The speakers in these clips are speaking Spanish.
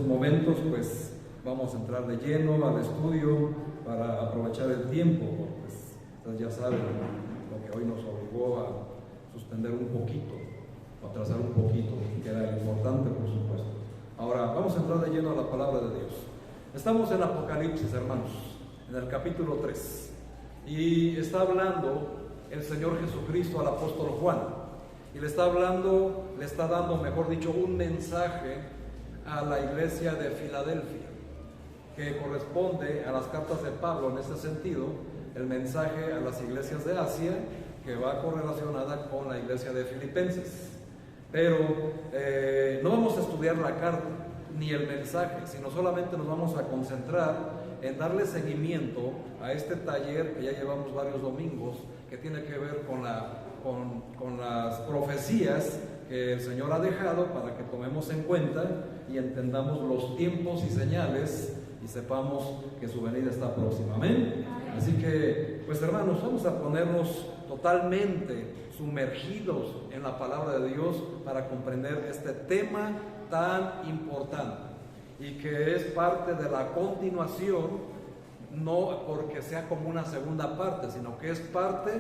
estos momentos pues vamos a entrar de lleno al estudio para aprovechar el tiempo, pues ustedes ya saben lo que hoy nos obligó a suspender un poquito, o atrasar un poquito, que era importante por supuesto. Ahora vamos a entrar de lleno a la palabra de Dios. Estamos en Apocalipsis, hermanos, en el capítulo 3, y está hablando el Señor Jesucristo al apóstol Juan, y le está dando, mejor dicho, un mensaje a la iglesia de Filadelfia, que corresponde a las cartas de Pablo en este sentido, el mensaje a las iglesias de Asia, que va correlacionada con la iglesia de Filipenses. Pero no vamos a estudiar la carta ni el mensaje, sino solamente nos vamos a concentrar en darle seguimiento a este taller que ya llevamos varios domingos, que tiene que ver con las profecías que el Señor ha dejado para que tomemos en cuenta y entendamos los tiempos y señales y sepamos que su venida está próxima. Amén. Así que, pues hermanos, vamos a ponernos totalmente sumergidos en la palabra de Dios para comprender este tema tan importante y que es parte de la continuación, no porque sea como una segunda parte, sino que es parte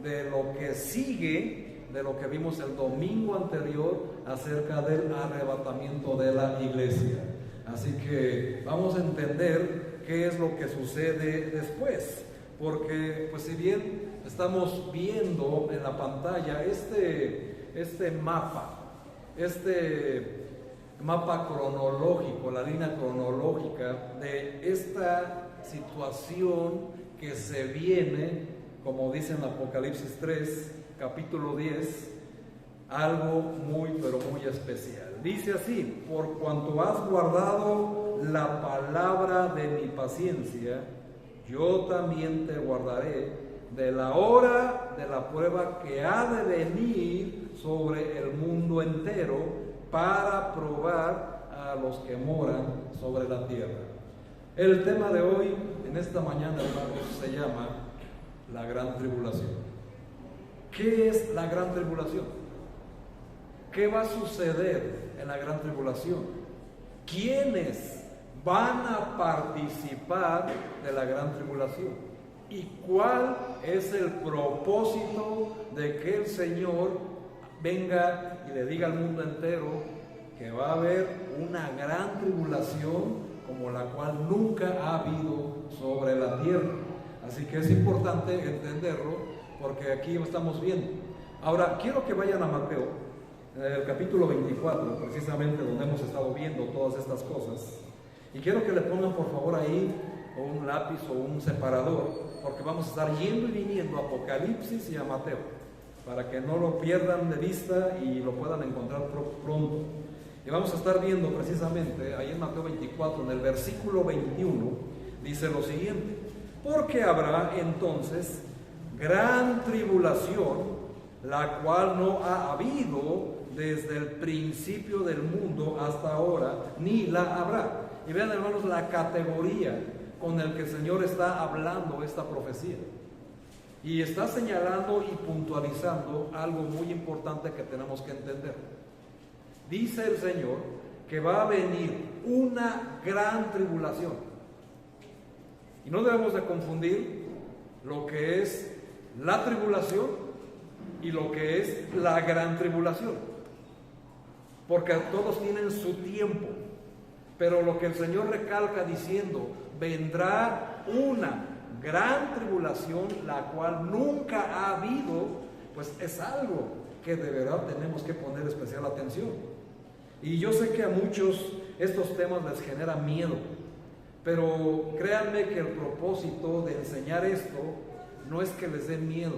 de lo que sigue, de lo que vimos el domingo anterior acerca del arrebatamiento de la iglesia. Así que vamos a entender qué es lo que sucede después, porque pues si bien estamos viendo en la pantalla este mapa cronológico, la línea cronológica de esta situación que se viene, como dice en Apocalipsis 3, capítulo 10, algo muy, pero muy especial. Dice así: por cuanto has guardado la palabra de mi paciencia, yo también te guardaré de la hora de la prueba que ha de venir sobre el mundo entero para probar a los que moran sobre la tierra. El tema de hoy, en esta mañana, hermanos, se llama la gran tribulación. ¿Qué es la gran tribulación? ¿Qué va a suceder en la gran tribulación? ¿Quiénes van a participar de la gran tribulación? ¿Y cuál es el propósito de que el Señor venga y le diga al mundo entero que va a haber una gran tribulación como la cual nunca ha habido sobre la tierra? Así que es importante entenderlo, porque aquí lo estamos viendo. Ahora, quiero que vayan a Mateo, en el capítulo 24, precisamente donde hemos estado viendo todas estas cosas. Y quiero que le pongan por favor ahí un lápiz o un separador, porque vamos a estar yendo y viniendo a Apocalipsis y a Mateo, para que no lo pierdan de vista y lo puedan encontrar pronto. Y vamos a estar viendo precisamente ahí en Mateo 24, en el versículo 21, dice lo siguiente: porque habrá entonces gran tribulación, la cual no ha habido desde el principio del mundo hasta ahora, ni la habrá. Y vean, hermanos, la categoría con la que el Señor está hablando esta profecía. Y está señalando y puntualizando algo muy importante que tenemos que entender. Dice el Señor que va a venir una gran tribulación. Y no debemos de confundir lo que es la tribulación y lo que es la gran tribulación, porque todos tienen su tiempo. Pero lo que el Señor recalca diciendo: vendrá una gran tribulación, la cual nunca ha habido, pues es algo que de verdad tenemos que poner especial atención. Y yo sé que a muchos estos temas les generan miedo, pero créanme que el propósito de enseñar esto no es que les dé miedo,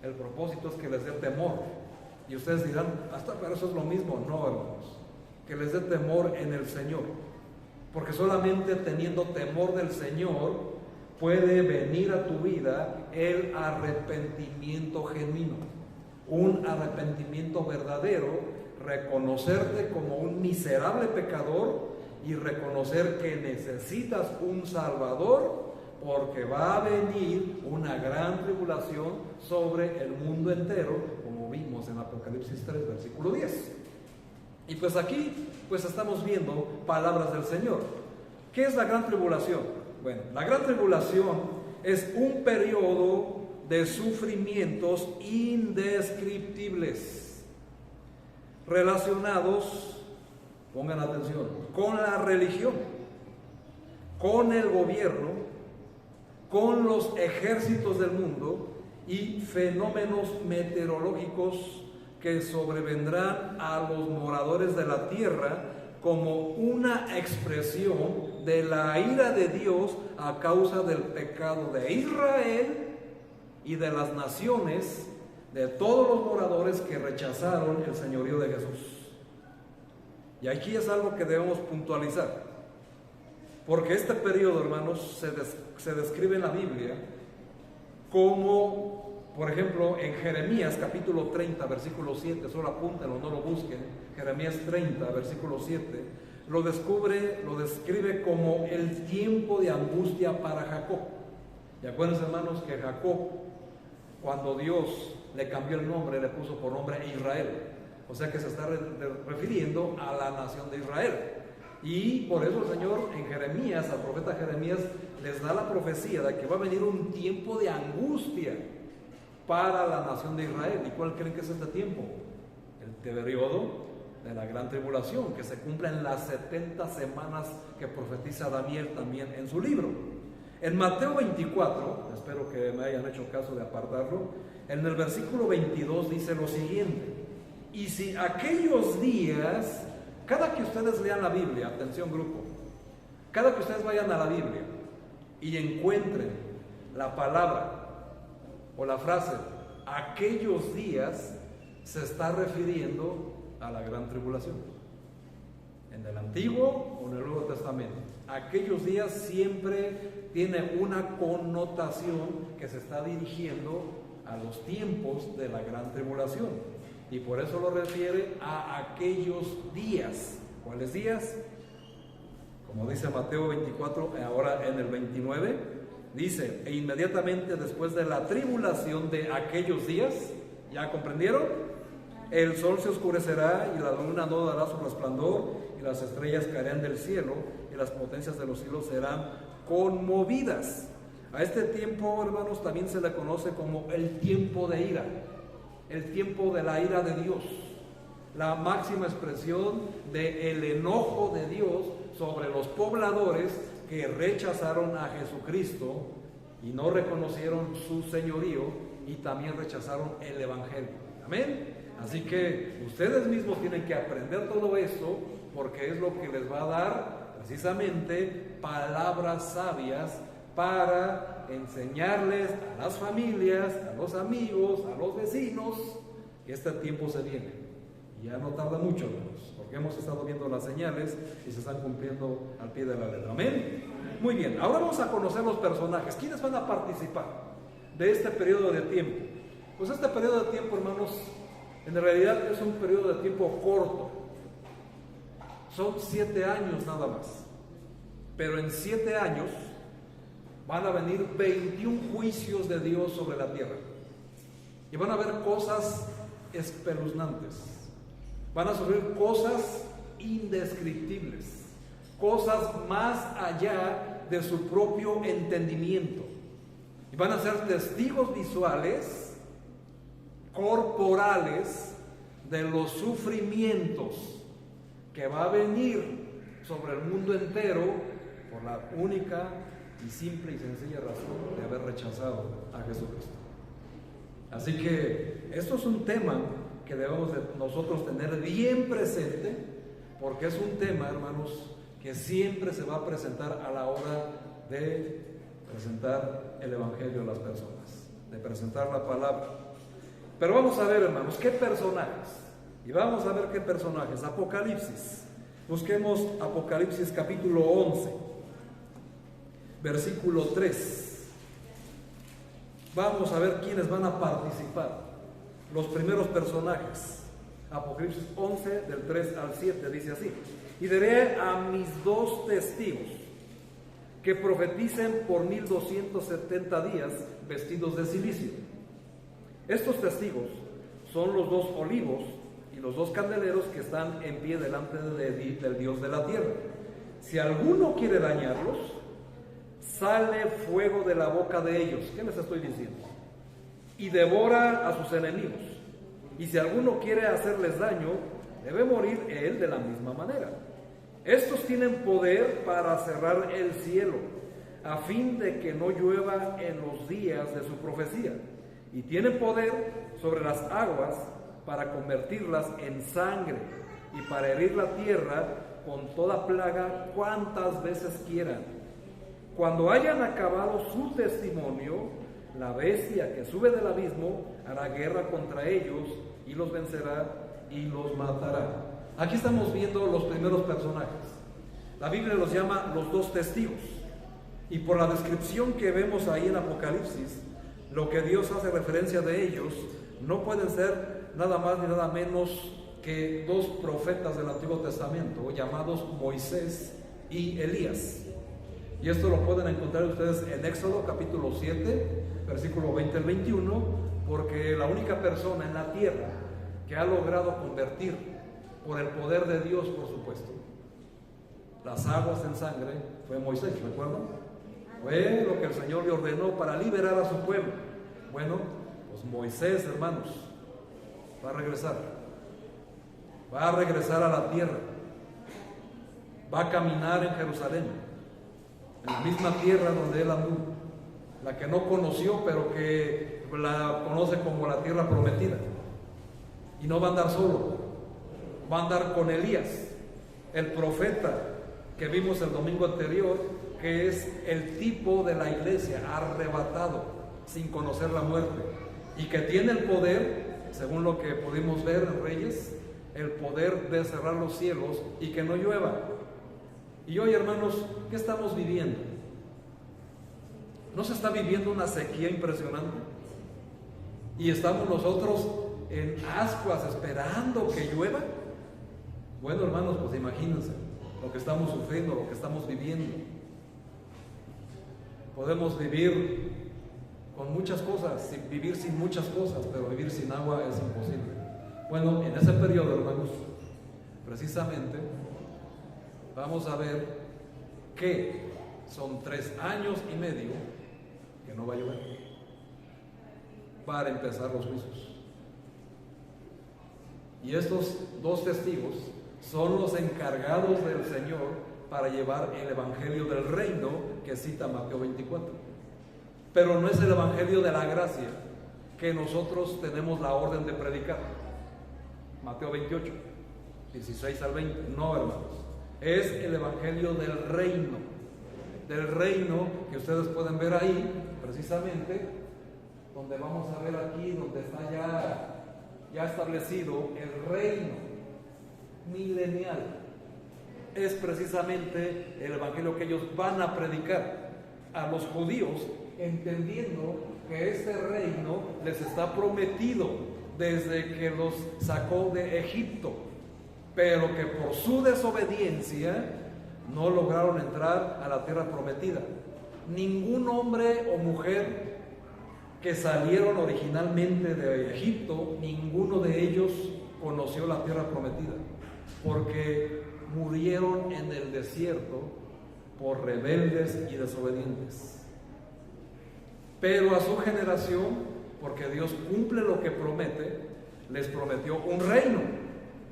el propósito es que les dé temor. Y ustedes dirán: hasta pero eso es lo mismo. No, hermanos, que les dé temor en el Señor, porque solamente teniendo temor del Señor puede venir a tu vida el arrepentimiento genuino, un arrepentimiento verdadero, reconocerte como un miserable pecador y reconocer que necesitas un Salvador, porque va a venir una gran tribulación sobre el mundo entero, como vimos en Apocalipsis 3, versículo 10. Y pues aquí pues estamos viendo palabras del Señor. ¿Qué es la gran tribulación? Bueno, la gran tribulación es un periodo de sufrimientos indescriptibles relacionados, pongan atención, con la religión, con el gobierno, con los ejércitos del mundo y fenómenos meteorológicos que sobrevendrán a los moradores de la tierra como una expresión de la ira de Dios a causa del pecado de Israel y de las naciones, de todos los moradores que rechazaron el señorío de Jesús. Y aquí es algo que debemos puntualizar, porque este periodo, hermanos, se describe en la Biblia como, por ejemplo, en Jeremías capítulo 30, versículo 7, solo apúntenlo, no lo busquen, Jeremías 30, versículo 7, lo describe como el tiempo de angustia para Jacob. Y acuérdense, hermanos, que Jacob, cuando Dios le cambió el nombre, le puso por nombre Israel. O sea que se está refiriendo a la nación de Israel. Y por eso el Señor en Jeremías, al profeta Jeremías, les da la profecía de que va a venir un tiempo de angustia para la nación de Israel. ¿Y cuál creen que es este tiempo? El periodo de la gran tribulación, que se cumple en las 70 semanas que profetiza Daniel también en su libro. En Mateo 24, espero que me hayan hecho caso de apartarlo, en el versículo 22 dice lo siguiente: y si aquellos días, cada que ustedes lean la Biblia, atención grupo, cada que ustedes vayan a la Biblia y encuentren la palabra o la frase aquellos días, se está refiriendo a la gran tribulación, en el Antiguo o en el Nuevo Testamento. Aquellos días siempre tiene una connotación que se está dirigiendo a los tiempos de la gran tribulación, y por eso lo refiere a aquellos días. ¿Cuáles días? Como dice Mateo 24, ahora en el 29, dice: e inmediatamente después de la tribulación de aquellos días, ¿ya comprendieron? El sol se oscurecerá y la luna no dará su resplandor y las estrellas caerán del cielo y las potencias de los cielos serán conmovidas. A este tiempo, hermanos, también se le conoce como el tiempo de ira, el tiempo de la ira de Dios, la máxima expresión del enojo de Dios sobre los pobladores que rechazaron a Jesucristo y no reconocieron su señorío y también rechazaron el evangelio. Amén. Así que ustedes mismos tienen que aprender todo esto, porque es lo que les va a dar precisamente palabras sabias para enseñarles a las familias, a los amigos, a los vecinos, que este tiempo se viene. Y ya no tarda mucho, hermanos, porque hemos estado viendo las señales y se están cumpliendo al pie de la letra. Amén. Muy bien, ahora vamos a conocer los personajes. ¿Quiénes van a participar de este periodo de tiempo? Pues este periodo de tiempo, hermanos, en realidad es un periodo de tiempo corto. Son 7 años nada más. Pero en 7 años van a venir 21 juicios de Dios sobre la tierra. Y van a haber cosas espeluznantes. Van a sufrir cosas indescriptibles. Cosas más allá de su propio entendimiento. Y van a ser testigos visuales, corporales, de los sufrimientos que va a venir sobre el mundo entero por la única y simple y sencilla razón de haber rechazado a Jesucristo. Así que esto es un tema que debemos de nosotros tener bien presente, porque es un tema, hermanos, que siempre se va a presentar a la hora de presentar el evangelio a las personas, de presentar la palabra. Pero vamos a ver, hermanos, qué personajes. Y vamos a ver qué personajes. Apocalipsis. Busquemos Apocalipsis capítulo 11, versículo 3. Vamos a ver quiénes van a participar. Los primeros personajes. Apocalipsis 11, del 3 al 7, dice así: y daré a mis 2 testigos que profeticen por 1270 días vestidos de cilicio. Estos testigos son los 2 olivos y los 2 candeleros que están en pie delante del Dios de la tierra. Si alguno quiere dañarlos, sale fuego de la boca de ellos. ¿Qué les estoy diciendo? Y devora a sus enemigos. Y si alguno quiere hacerles daño, debe morir él de la misma manera. Estos tienen poder para cerrar el cielo, a fin de que no llueva en los días de su profecía. Y tienen poder sobre las aguas para convertirlas en sangre y para herir la tierra con toda plaga cuantas veces quieran. Cuando hayan acabado su testimonio, la bestia que sube del abismo hará guerra contra ellos y los vencerá y los matará. Aquí estamos viendo los primeros personajes. La Biblia los llama los 2 testigos. Y por la descripción que vemos ahí en Apocalipsis, lo que Dios hace referencia de ellos no pueden ser nada más ni nada menos que 2 profetas del Antiguo Testamento llamados Moisés y Elías. Y esto lo pueden encontrar ustedes en Éxodo capítulo 7, versículo 20 al 21, porque la única persona en la tierra que ha logrado convertir, por el poder de Dios, por supuesto, las aguas en sangre fue Moisés, ¿recuerdan? Fue lo que el Señor le ordenó para liberar a su pueblo. Bueno, pues Moisés, hermanos, va a regresar a la tierra, va a caminar en Jerusalén, en la misma tierra donde él andó, la que no conoció, pero que la conoce como la tierra prometida. Y no va a andar solo, va a andar con Elías, el profeta que vimos el domingo anterior, que es el tipo de la iglesia, arrebatado, sin conocer la muerte, y que tiene el poder, según lo que pudimos ver en Reyes, el poder de cerrar los cielos y que no llueva. Y hoy, hermanos, ¿qué estamos viviendo? ¿No se está viviendo una sequía impresionante? Y estamos nosotros en ascuas esperando que llueva. Bueno, hermanos, pues imagínense lo que estamos sufriendo, lo que estamos viviendo. Podemos vivir con muchas cosas, vivir sin muchas cosas, pero vivir sin agua es imposible. Bueno, en ese periodo, hermanos, precisamente vamos a ver que son 3 años y medio que no va a llover para empezar los juicios. Y estos 2 testigos son los encargados del Señor para llevar el evangelio del reino que cita Mateo 24. Pero no es el evangelio de la gracia que nosotros tenemos la orden de predicar. Mateo 28, 16 al 20. No, hermanos. Es el evangelio del reino que ustedes pueden ver ahí, precisamente, donde vamos a ver aquí, donde está ya establecido el reino milenial. Es precisamente el evangelio que ellos van a predicar a los judíos, entendiendo que este reino les está prometido desde que los sacó de Egipto, pero que por su desobediencia no lograron entrar a la tierra prometida. Ningún hombre o mujer que salieron originalmente de Egipto, ninguno de ellos conoció la tierra prometida, porque murieron en el desierto por rebeldes y desobedientes. Pero a su generación, porque Dios cumple lo que promete, les prometió un reino.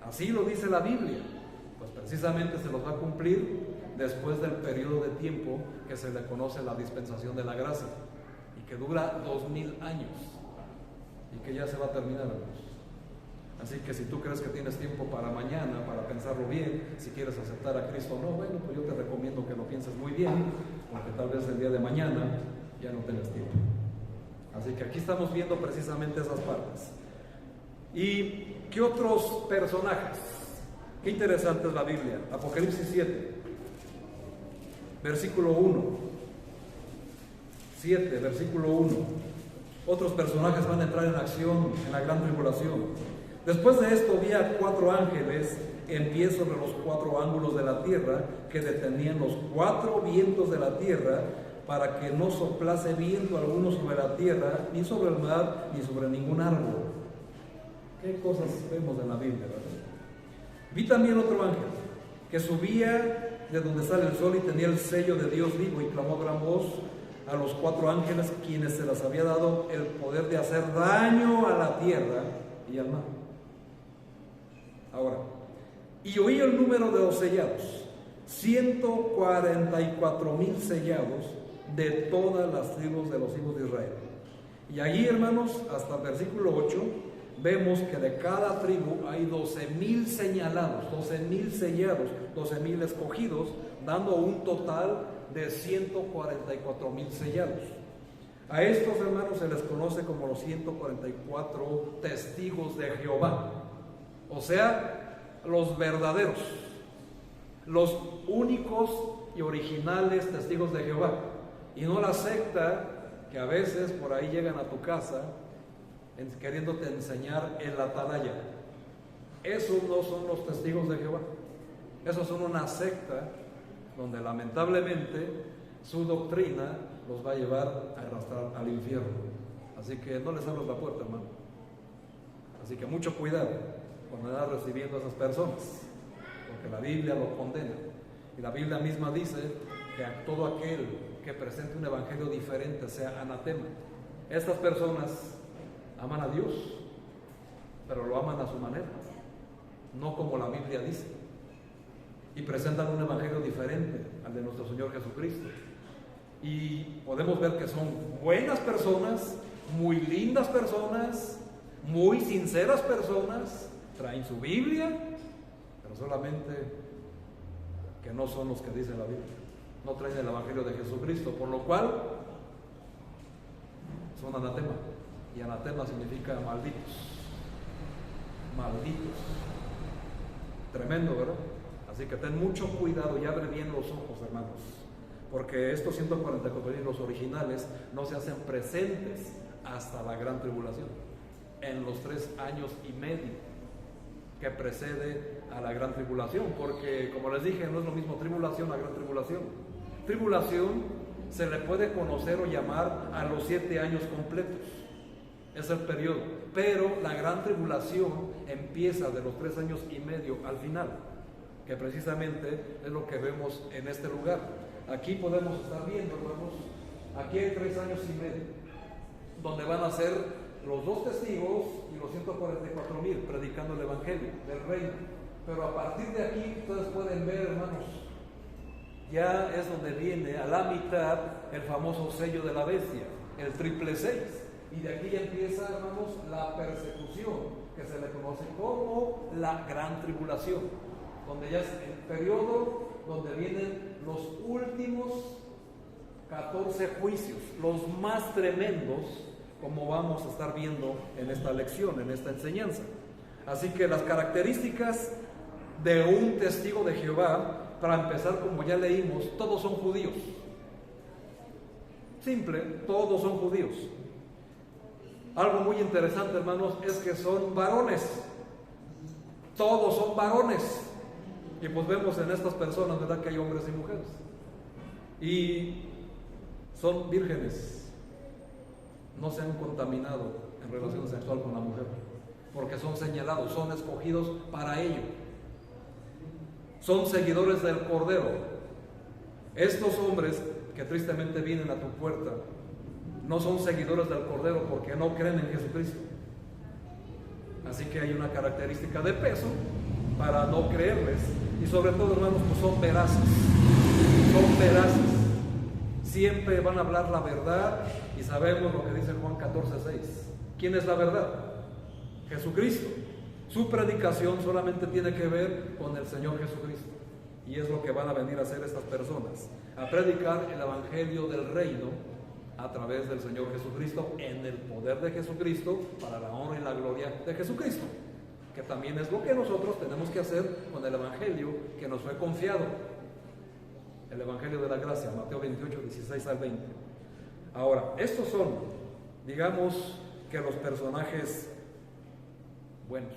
Así lo dice la Biblia. Pues precisamente se los va a cumplir después del periodo de tiempo que se le conoce la dispensación de la gracia, y que dura 2000 años, y que ya se va a terminar, hermanos. Así que si tú crees que tienes tiempo para mañana, para pensarlo bien, si quieres aceptar a Cristo o no, bueno, pues yo te recomiendo que lo pienses muy bien, porque tal vez el día de mañana ya no tengas tiempo. Así que aquí estamos viendo precisamente esas partes. ¿Y qué otros personajes? Qué interesante es la Biblia. Apocalipsis 7, versículo 1. 7, versículo 1. Otros personajes van a entrar en acción en la gran tribulación. Después de esto vi a 4 ángeles en pie sobre los 4 ángulos de la tierra, que detenían los 4 vientos de la tierra, para que no soplase viento alguno sobre la tierra, ni sobre el mar, ni sobre ningún árbol. Qué cosas vemos en la Biblia, ¿verdad? Vi también otro ángel que subía de donde sale el sol y tenía el sello de Dios vivo y clamó a gran voz a los 4 ángeles quienes se les había dado el poder de hacer daño a la tierra y al mar. Ahora, y oí el número de los sellados, 144,000 sellados de todas las tribus de los hijos de Israel. Y allí, hermanos, hasta el versículo 8, vemos que de cada tribu hay 12,000 señalados, 12,000 sellados, 12,000 escogidos, dando un total de 144,000 sellados. A estos, hermanos, se les conoce como los 144 testigos de Jehová, o sea, los verdaderos, los únicos y originales testigos de Jehová, y no la secta que a veces por ahí llegan a tu casa queriéndote enseñar el atalaya. Esos no son los testigos de Jehová. Esos son una secta donde lamentablemente su doctrina los va a llevar a arrastrar al infierno. Así que no les abras la puerta, hermano. Así que mucho cuidado cuando andas recibiendo a esas personas, porque la Biblia lo condena. Y la Biblia misma dice que a todo aquel que presente un evangelio diferente sea anatema. Estas personas aman a Dios, pero lo aman a su manera, no como la Biblia dice, y presentan un evangelio diferente al de nuestro Señor Jesucristo. Y podemos ver que son buenas personas, muy lindas personas, muy sinceras personas, traen su Biblia, pero solamente que no son los que dice la Biblia, no traen el evangelio de Jesucristo, por lo cual son anatema. Y anatema significa malditos. Malditos. Tremendo, ¿verdad? Así que ten mucho cuidado y abre bien los ojos, hermanos, porque estos 144,000, los originales, no se hacen presentes hasta la gran tribulación, en los 3 años y medio que precede a la gran tribulación, porque como les dije, no es lo mismo tribulación a gran tribulación. Tribulación se le puede conocer o llamar a los 7 años completos. Es el periodo, pero la gran tribulación empieza de los 3 años y medio al final, que precisamente es lo que vemos en este lugar. Aquí podemos estar viendo, hermanos, aquí hay 3 años y medio, donde van a ser los 2 testigos y los 144,000 predicando el evangelio del reino. Pero a partir de aquí ustedes pueden ver, hermanos, ya es donde viene a la mitad el famoso sello de la bestia, el 666. Y de aquí ya empieza, hermanos, la persecución, que se le conoce como la gran tribulación, donde ya es el periodo donde vienen los últimos 14 juicios, los más tremendos, como vamos a estar viendo en esta lección, en esta enseñanza. Así que las características de un testigo de Jehová, para empezar, como ya leímos, todos son judíos. Simple, todos son judíos. Algo muy interesante, hermanos, es que son varones. Todos son varones. Y pues vemos en estas personas, ¿verdad?, que hay hombres y mujeres. Y son vírgenes. No se han contaminado en relación sexual con la mujer, porque son señalados, son escogidos para ello. Son seguidores del Cordero. Estos hombres que tristemente vienen a tu puerta no son seguidores del Cordero porque no creen en Jesucristo. Así que hay una característica de peso para no creerles. Y sobre todo, hermanos, pues son veraces. Son veraces. Siempre van a hablar la verdad, y sabemos lo que dice Juan 14:6. ¿Quién es la verdad? Jesucristo. Su predicación solamente tiene que ver con el Señor Jesucristo. Y es lo que van a venir a hacer estas personas, a predicar el evangelio del reino a través del Señor Jesucristo, en el poder de Jesucristo, para la honra y la gloria de Jesucristo, que también es lo que nosotros tenemos que hacer con el evangelio que nos fue confiado, el evangelio de la gracia, Mateo 28, 16 al 20. Ahora, estos son, digamos, que los personajes buenos.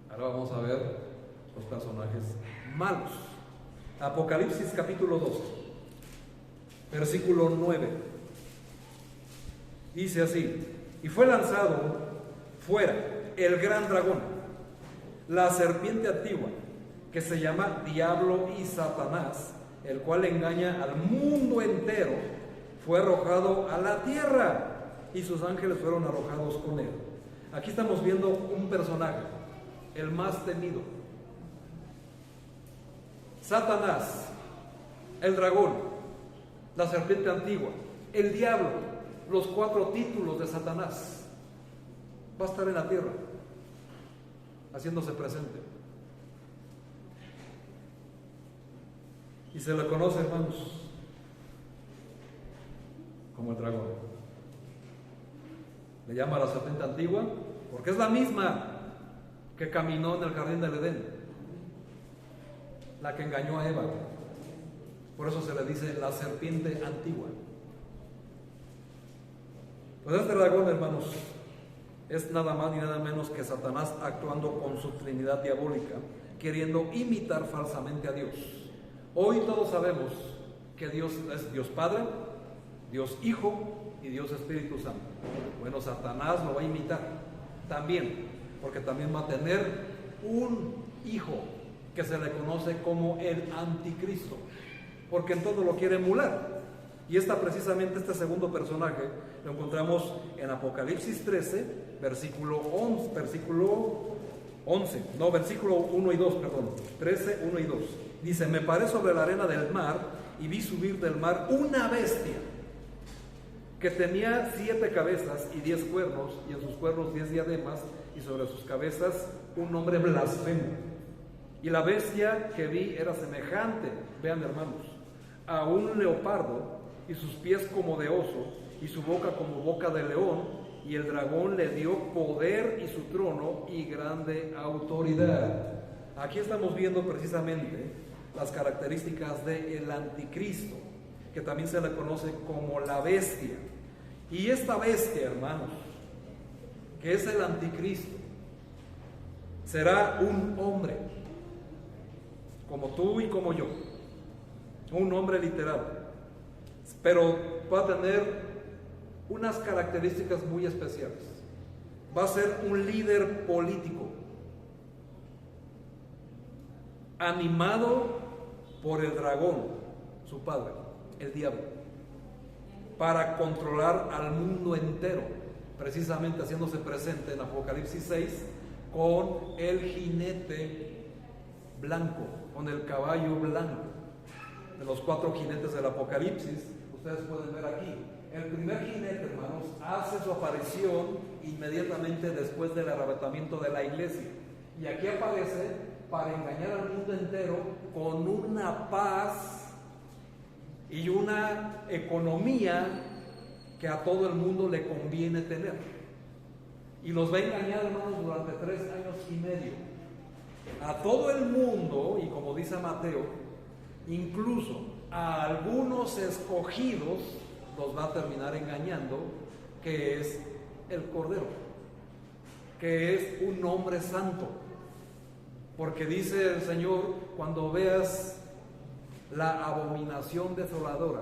Ahora vamos a ver los personajes malos. Apocalipsis capítulo 2, versículo 9. Dice así: y fue lanzado fuera el gran dragón, la serpiente antigua, que se llama Diablo y Satanás, el cual engaña al mundo entero, fue arrojado a la tierra y sus ángeles fueron arrojados con él. Aquí estamos viendo un personaje, el más temido. Satanás, el dragón, la serpiente antigua, el diablo, los 4 títulos de Satanás, va a estar en la tierra, haciéndose presente. Y se le conoce, hermanos, como el dragón. Le llama a la serpiente antigua porque es la misma que caminó en el jardín del Edén, la que engañó a Eva. Por eso se le dice la serpiente antigua. Pues este dragón, hermanos, es nada más ni nada menos que Satanás actuando con su trinidad diabólica, queriendo imitar falsamente a Dios. Hoy todos sabemos que Dios es Dios Padre, Dios Hijo y Dios Espíritu Santo. Bueno, Satanás lo va a imitar también, porque también va a tener un hijo que se le conoce como el Anticristo, porque en todo lo quiere emular. Y precisamente este segundo personaje lo encontramos en Apocalipsis 13, versículo 1 y 2, perdón, 13, 1 y 2. Dice: me paré sobre la arena del mar y vi subir del mar una bestia que tenía 7 cabezas y 10 cuernos, y en sus cuernos 10 diademas, y sobre sus cabezas un nombre blasfemo. Y la bestia que vi era semejante, vean hermanos, a un leopardo, y sus pies como de oso, y su boca como boca de león, y el dragón le dio poder y su trono y grande autoridad. Aquí estamos viendo precisamente las características del Anticristo, que también se le conoce como la bestia. Y esta bestia, hermanos, que es el Anticristo, será un hombre, como tú y como yo, un hombre literal, pero va a tener unas características muy especiales. Va a ser un líder político, animado por el dragón, su padre, el diablo, para controlar al mundo entero, precisamente haciéndose presente en Apocalipsis 6 con el jinete blanco, con el caballo blanco. De los 4 jinetes del Apocalipsis, ustedes pueden ver aquí, el primer jinete, hermanos, hace su aparición inmediatamente después del arrebatamiento de la iglesia, y aquí aparece para engañar al mundo entero con una paz y una economía que a todo el mundo le conviene tener, y los va a engañar, hermanos, durante 3 años y medio a todo el mundo, y como dice Mateo, incluso a algunos escogidos los va a terminar engañando, que es el Cordero, que es un hombre santo. Porque dice el Señor: cuando veas la abominación desoladora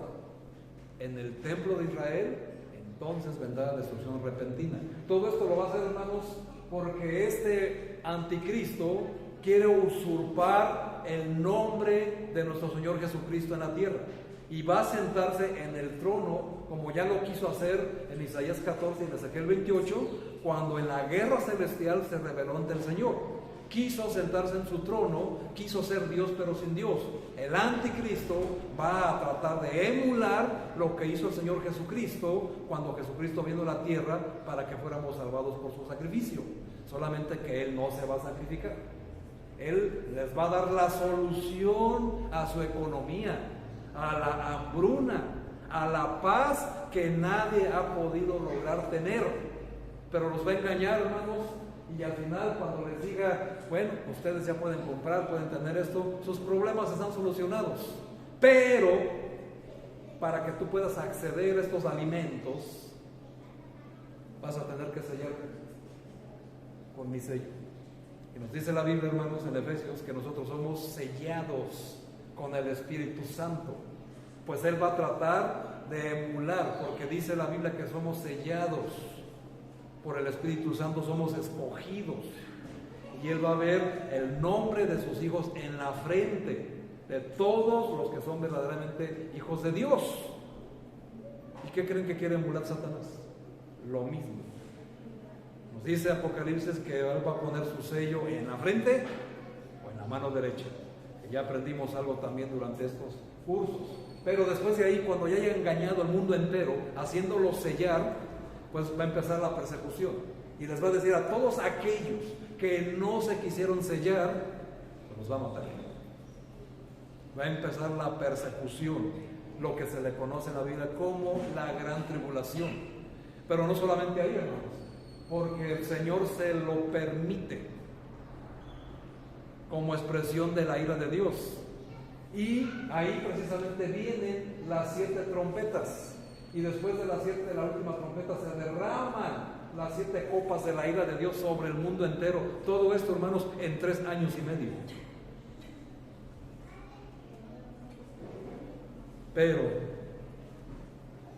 en el templo de Israel, entonces vendrá la destrucción repentina. Todo esto lo va a hacer, hermanos, porque este Anticristo quiere usurpar el nombre de nuestro Señor Jesucristo en la tierra, y va a sentarse en el trono, como ya lo quiso hacer en Isaías 14 y en Ezequiel 28, cuando en la guerra celestial se rebeló ante el Señor. Quiso sentarse en su trono, quiso ser Dios pero sin Dios. El Anticristo va a tratar de emular lo que hizo el Señor Jesucristo cuando Jesucristo vino a la tierra para que fuéramos salvados por su sacrificio. Solamente que Él no se va a sacrificar. Él les va a dar la solución a su economía, a la hambruna, a la paz que nadie ha podido lograr tener. Pero los va a engañar, hermanos, y al final, cuando les diga: bueno, ustedes ya pueden comprar, pueden tener esto, sus problemas están solucionados. Pero para que tú puedas acceder a estos alimentos, vas a tener que sellar con mi sello. Y nos dice la Biblia, hermanos, en Efesios, que nosotros somos sellados con el Espíritu Santo. Pues Él va a tratar de emular, porque dice la Biblia que somos sellados por el Espíritu Santo somos escogidos. Y Él va a ver el nombre de sus hijos en la frente de todos los que son verdaderamente hijos de Dios. ¿Y qué creen que quiere emular Satanás? Lo mismo. Nos dice Apocalipsis que Él va a poner su sello en la frente o en la mano derecha. Que ya aprendimos algo también durante estos cursos. Pero después de ahí, cuando ya haya engañado al mundo entero, haciéndolo sellar, pues va a empezar la persecución. Y les va a decir a todos aquellos que no se quisieron sellar, pues los va a matar. Va a empezar la persecución, lo que se le conoce en la Biblia como la gran tribulación. Pero no solamente ahí, hermanos, porque el Señor se lo permite como expresión de la ira de Dios. Y ahí precisamente vienen las 7 trompetas. Y después de las 7, la última trompeta, se derraman las 7 copas de la ira de Dios sobre el mundo entero. Todo esto, hermanos, en 3 años y medio. Pero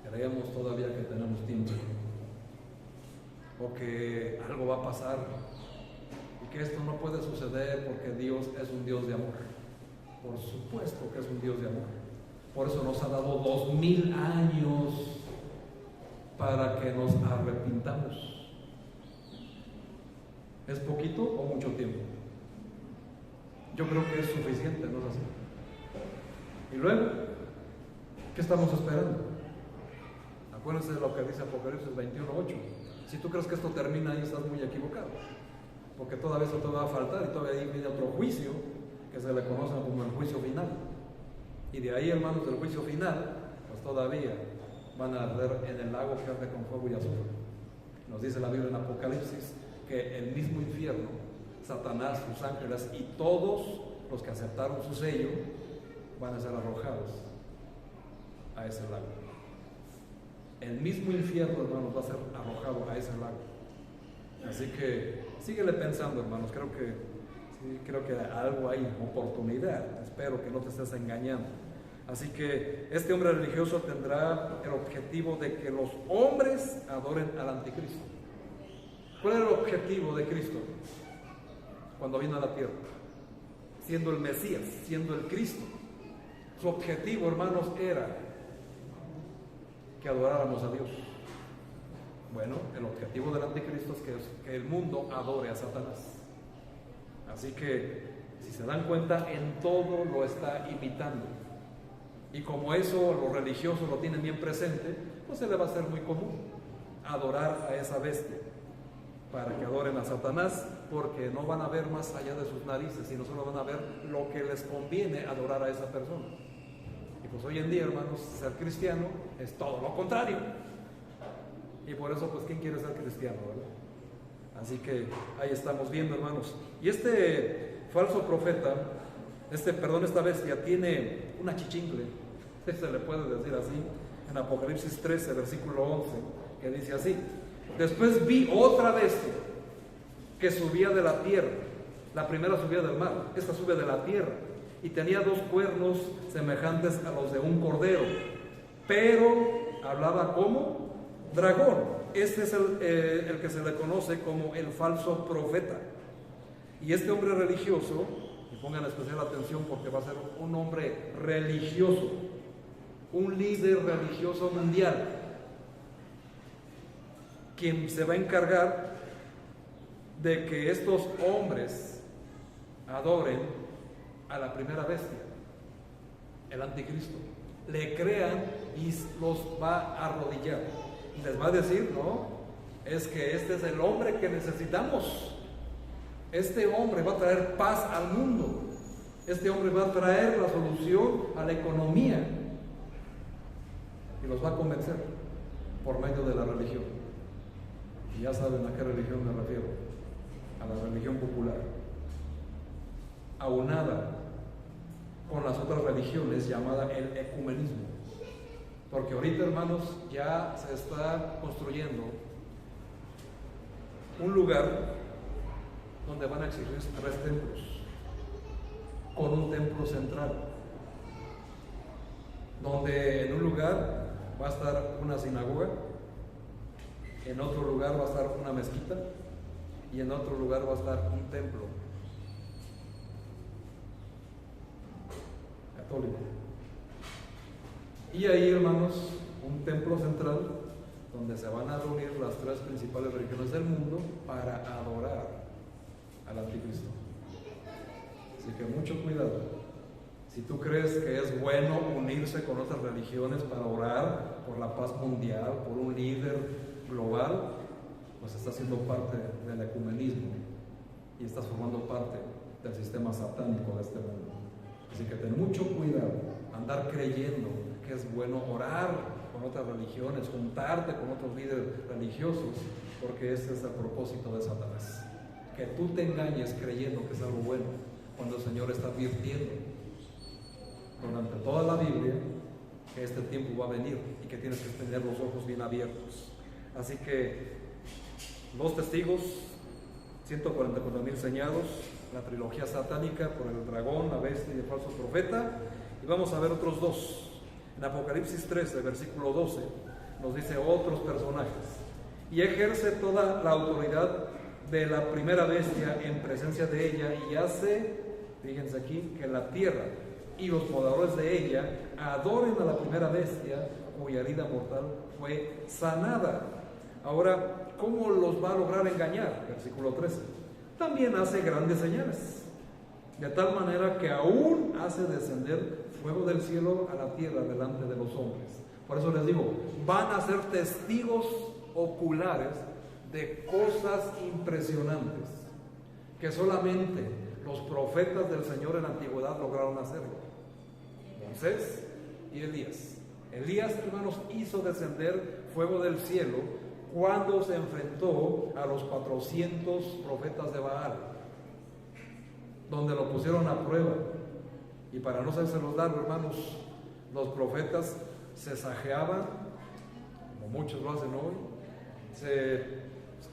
creemos todavía que tenemos tiempo, o que algo va a pasar, y que esto no puede suceder porque Dios es un Dios de amor. Por supuesto que es un Dios de amor. Por eso nos ha dado 2000 años para que nos arrepintamos. ¿Es poquito o mucho tiempo? Yo creo que es suficiente, ¿no es así? Y luego, ¿qué estamos esperando? Acuérdense de lo que dice Apocalipsis 21:8. Si tú crees que esto termina ahí, estás muy equivocado, porque todavía eso te va a faltar, y todavía ahí viene otro juicio que se le conoce como el juicio final. Y de ahí, hermanos, del juicio final, pues todavía van a arder en el lago que arde con fuego y azufre. Nos dice la Biblia en Apocalipsis que el mismo infierno, Satanás, sus ángeles y todos los que aceptaron su sello van a ser arrojados a ese lago. El mismo infierno, hermanos, va a ser arrojado a ese lago. Así que síguele pensando, hermanos. Creo que algo hay, oportunidad. Espero que no te estés engañando. Así que este hombre religioso tendrá el objetivo de que los hombres adoren al anticristo. ¿Cuál era el objetivo de Cristo cuando vino a la tierra? Siendo el Mesías, siendo el Cristo. Su objetivo, hermanos, era que adoráramos a Dios. Bueno, el objetivo del anticristo es que el mundo adore a Satanás. Así que, si se dan cuenta, en todo lo está imitando. Y como eso los religiosos lo tienen bien presente, pues se le va a hacer muy común adorar a esa bestia, para que adoren a Satanás, porque no van a ver más allá de sus narices, sino solo van a ver lo que les conviene adorar a esa persona. Y pues hoy en día, hermanos, ser cristiano es todo lo contrario. Y por eso, pues, ¿quién quiere ser cristiano, verdad? Así que ahí estamos viendo, hermanos. Y este falso profeta, esta bestia tiene una chichincle, se le puede decir así, en Apocalipsis 13, versículo 11, que dice así: después vi otra bestia que subía de la tierra. La primera subía del mar, esta sube de la tierra, y tenía 2 cuernos semejantes a los de un cordero, pero hablaba como dragón. Este es el que se le conoce como el falso profeta. Y este hombre religioso, y pongan especial atención porque va a ser un hombre religioso, un líder religioso mundial, quien se va a encargar de que estos hombres adoren a la primera bestia, el anticristo, le crean y los va a arrodillar. Y les va a decir, no, es que este es el hombre que necesitamos. Este hombre va a traer paz al mundo. Este hombre va a traer la solución a la economía. Y los va a convencer por medio de la religión. Y ya saben a qué religión me refiero: a la religión popular, aunada con las otras religiones, llamada el ecumenismo. Porque ahorita, hermanos, ya se está construyendo un lugar donde van a existir 3 templos, con un templo central, donde en un lugar va a estar una sinagoga, en otro lugar va a estar una mezquita y en otro lugar va a estar un templo católico. Y ahí, hermanos, un templo central donde se van a reunir las tres principales religiones del mundo para adorar al anticristo. Así que mucho cuidado. Si tú crees que es bueno unirse con otras religiones para orar por la paz mundial, por un líder global, pues estás siendo parte del ecumenismo y estás formando parte del sistema satánico de este mundo. Así que ten mucho cuidado, andar creyendo que es bueno orar con otras religiones, juntarte con otros líderes religiosos, porque ese es el propósito de Satanás. Que tú te engañes creyendo que es algo bueno, cuando el Señor está advirtiendo durante toda la Biblia que este tiempo va a venir y que tienes que tener los ojos bien abiertos. Así que los testigos, 144,000 señados, la trilogía satánica por el dragón, la bestia y el falso profeta, y vamos a ver otros dos. En Apocalipsis 13, versículo 12, nos dice otros personajes: y ejerce toda la autoridad de la primera bestia en presencia de ella, y hace, fíjense aquí, que la tierra y los moradores de ella adoren a la primera bestia cuya herida mortal fue sanada. Ahora, ¿cómo los va a lograr engañar? Versículo 13. También hace grandes señales, de tal manera que aún hace descender fuego del cielo a la tierra delante de los hombres. Por eso les digo, van a ser testigos oculares de cosas impresionantes que solamente los profetas del Señor en la antigüedad lograron hacerlo. Moisés y Elías. Elías, hermanos, hizo descender fuego del cielo cuando se enfrentó a los 400 profetas de Baal, donde lo pusieron a prueba. Y para no hacérselos largo, hermanos, los profetas se sajeaban, como muchos lo hacen hoy,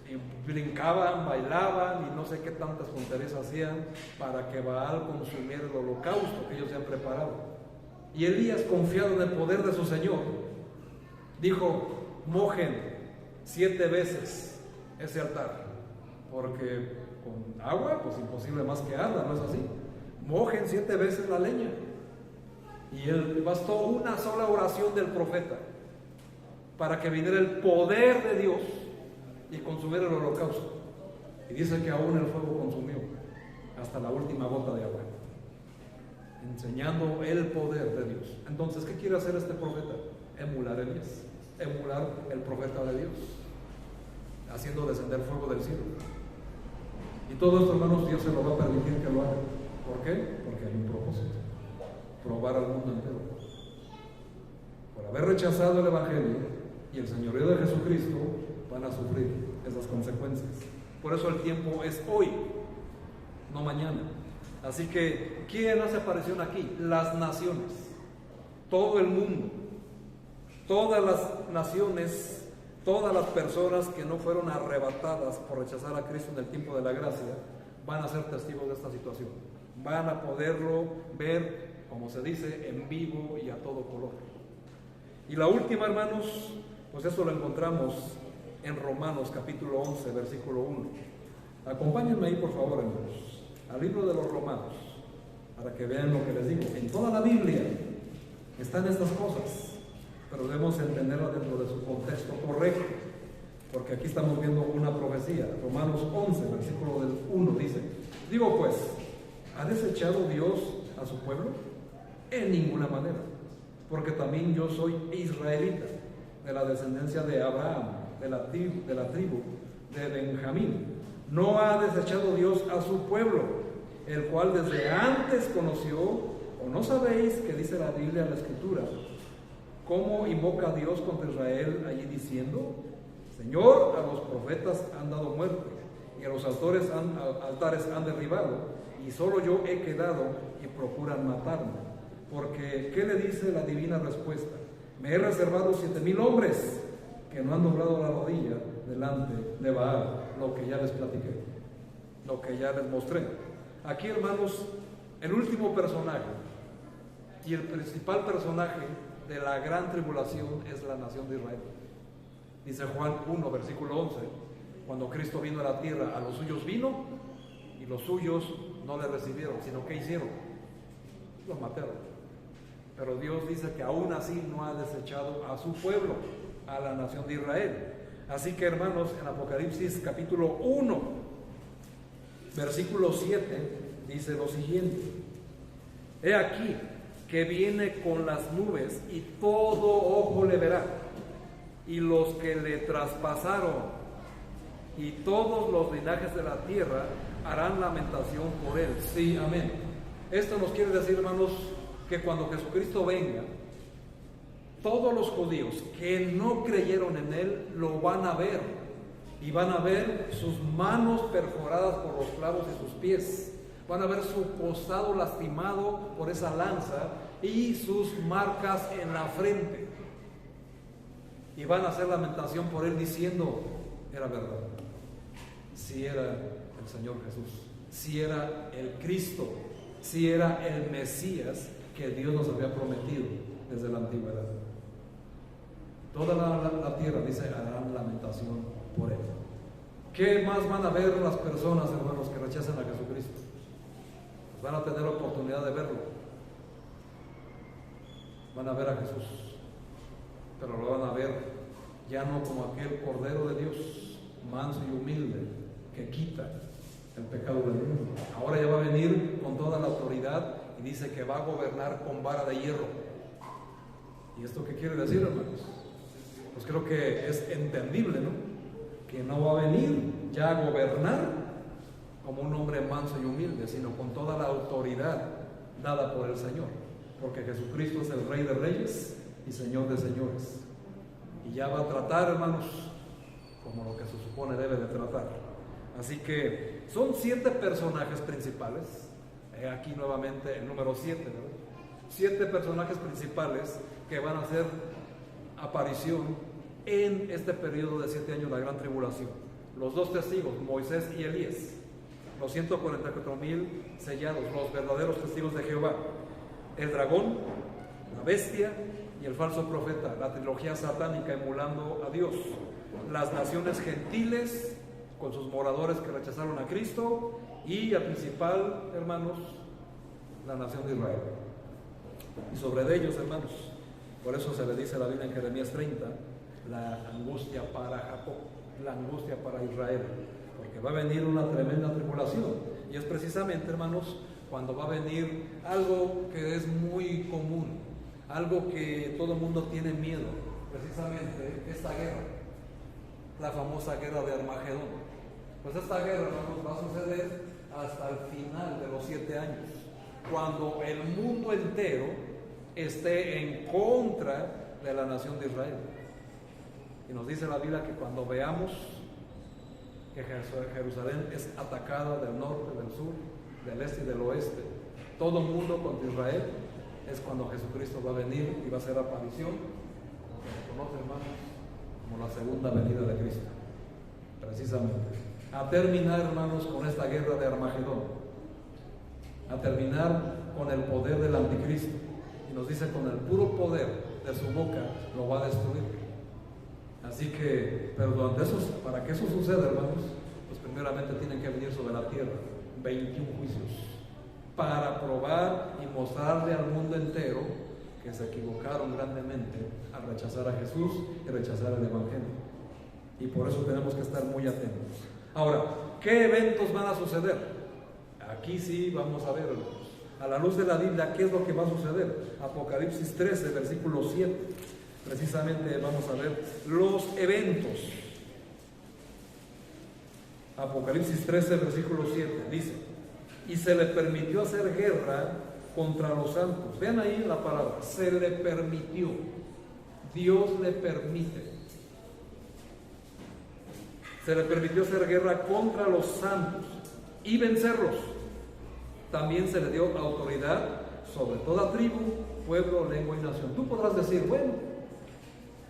y brincaban, bailaban y no sé qué tantas tonterías hacían para que Baal consumiera el holocausto que ellos se han preparado. Y Elías, confiado en el poder de su Señor, dijo: mojen 7 veces ese altar, porque con agua pues imposible más que arda, ¿no es así? Mojen 7 veces la leña. Y él bastó una sola oración del profeta para que viniera el poder de Dios y consumiera el holocausto. Y dice que aún el fuego consumió hasta la última gota de agua, enseñando el poder de Dios. Entonces, ¿qué quiere hacer este profeta? Emular a Elías, emular el profeta de Dios, haciendo descender fuego del cielo. Y todo esto, hermanos, Dios se lo va a permitir que lo haga. ¿Por qué? Porque hay un propósito: probar al mundo entero. Por haber rechazado el Evangelio y el señorío de Jesucristo, van a sufrir esas consecuencias. Por eso el tiempo es hoy, no mañana. Así que, ¿quién hace aparición aquí? Las naciones, todo el mundo, todas las naciones, todas las personas que no fueron arrebatadas por rechazar a Cristo en el tiempo de la gracia, van a ser testigos de esta situación. Van a poderlo ver, como se dice, en vivo y a todo color. Y la última, hermanos, pues eso lo encontramos en Romanos capítulo 11, versículo 1. Acompáñenme ahí, por favor, hermanos, al libro de los Romanos, para que vean lo que les digo. En toda la Biblia están estas cosas, pero debemos entenderlas dentro de su contexto correcto, porque aquí estamos viendo una profecía. Romanos 11, versículo del 1 dice: digo pues, ¿ha desechado Dios a su pueblo? En ninguna manera, porque también yo soy israelita, de la descendencia de Abraham, de la tribu de Benjamín. No ha desechado Dios a su pueblo, el cual desde antes conoció. ¿O no sabéis que dice la Biblia, la Escritura, cómo invoca a Dios contra Israel allí diciendo: Señor, a los profetas han dado muerte, y a los altares han derribado, y solo yo he quedado y procuran matarme? Porque, ¿qué le dice la divina respuesta? Me he reservado 7,000 hombres que no han doblado la rodilla delante de Baal. Lo que ya les platiqué, lo que ya les mostré. Aquí, hermanos, el último personaje y el principal personaje de la gran tribulación es la nación de Israel. Dice Juan 1, versículo 11, cuando Cristo vino a la tierra, a los suyos vino y los suyos no le recibieron, sino que hicieron, lo mataron. Pero Dios dice que aún así no ha desechado a su pueblo, a la nación de Israel. Así que, hermanos, en Apocalipsis capítulo 1, versículo 7, dice lo siguiente: he aquí que viene con las nubes y todo ojo le verá, y los que le traspasaron y todos los linajes de la tierra harán lamentación por él. Sí, amén. Esto nos quiere decir, hermanos, que cuando Jesucristo venga, todos los judíos que no creyeron en él lo van a ver, y van a ver sus manos perforadas por los clavos de sus pies, van a ver su costado lastimado por esa lanza y sus marcas en la frente, y van a hacer lamentación por él diciendo: era verdad, si era el Señor Jesús, si era el Cristo, si era el Mesías que Dios nos había prometido desde la antigüedad. Toda la tierra, dice, harán lamentación por él. ¿Qué más van a ver las personas, hermanos, que rechazan a Jesucristo? Pues van a tener la oportunidad de verlo. Van a ver a Jesús, pero lo van a ver ya no como aquel Cordero de Dios, manso y humilde, que quita el pecado del mundo. Ahora ya va a venir con toda la autoridad y dice que va a gobernar con vara de hierro. ¿Y esto qué quiere decir, hermanos? Pues creo que es entendible, ¿no? Que no va a venir ya a gobernar como un hombre manso y humilde, sino con toda la autoridad dada por el Señor, porque Jesucristo es el Rey de Reyes y Señor de Señores, y ya va a tratar, hermanos, como lo que se supone debe de tratar. Así que son 7 personajes principales. Aquí nuevamente el número 7, ¿verdad? 7 personajes principales que van a hacer aparición en este periodo de 7 años, la gran tribulación. Los 2 testigos, Moisés y Elías, los 144,000 sellados, los verdaderos testigos de Jehová, el dragón, la bestia y el falso profeta, la trilogía satánica emulando a Dios, las naciones gentiles con sus moradores que rechazaron a Cristo, y al principal, hermanos, la nación de Israel. Y sobre ellos, hermanos, por eso se le dice a la Biblia en Jeremías 30, la angustia para Jacob, la angustia para Israel, porque va a venir una tremenda tribulación. Y es precisamente, hermanos, cuando va a venir algo que es muy común, algo que todo el mundo tiene miedo, precisamente esta guerra, la famosa guerra de Armagedón. Pues esta guerra, hermanos, va a suceder hasta el final de los 7 años, cuando el mundo entero esté en contra de la nación de Israel. Y nos dice la Biblia que cuando veamos que Jerusalén es atacada del norte, del sur, del este y del oeste, todo el mundo contra Israel, es cuando Jesucristo va a venir y va a hacer aparición, como se conoce, hermanos, como la segunda venida de Cristo, precisamente a terminar, hermanos, con esta guerra de Armagedón, a terminar con el poder del anticristo. Y nos dice, con el puro poder de su boca lo va a destruir. Así que, pero durante eso, para que eso suceda, hermanos, pues primeramente tienen que venir sobre la tierra 21 juicios para probar y mostrarle al mundo entero que se equivocaron grandemente al rechazar a Jesús y rechazar el Evangelio. Y por eso tenemos que estar muy atentos. Ahora, ¿qué eventos van a suceder? Aquí sí vamos a ver, a la luz de la Biblia, ¿qué es lo que va a suceder? Apocalipsis 13, versículo 7. Precisamente vamos a ver los eventos. Apocalipsis 13, versículo 7, dice: y se le permitió hacer guerra contra los santos. Vean ahí la palabra, se le permitió. Dios le permite. Se le permitió hacer guerra contra los santos y vencerlos. También se le dio autoridad sobre toda tribu, pueblo, lengua y nación. Tú podrás decir, bueno,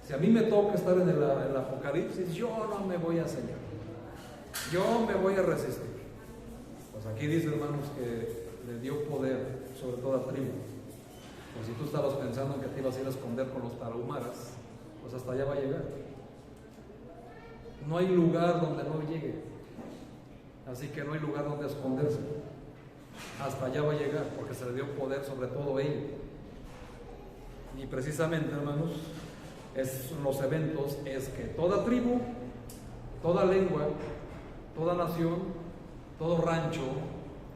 si a mí me toca estar en el Apocalipsis, yo no me voy a ceñir, yo me voy a resistir. Pues aquí dice, hermanos, que le dio poder sobre toda tribu. Pues si tú estabas pensando en que te ibas a ir a esconder con los tarahumaras, pues hasta allá va a llegar. No hay lugar donde no llegue. Así que no hay lugar donde esconderse. Hasta allá va a llegar, porque se le dio poder sobre todo ello. Y precisamente, hermanos, los eventos es que toda tribu, toda lengua, toda nación, todo rancho,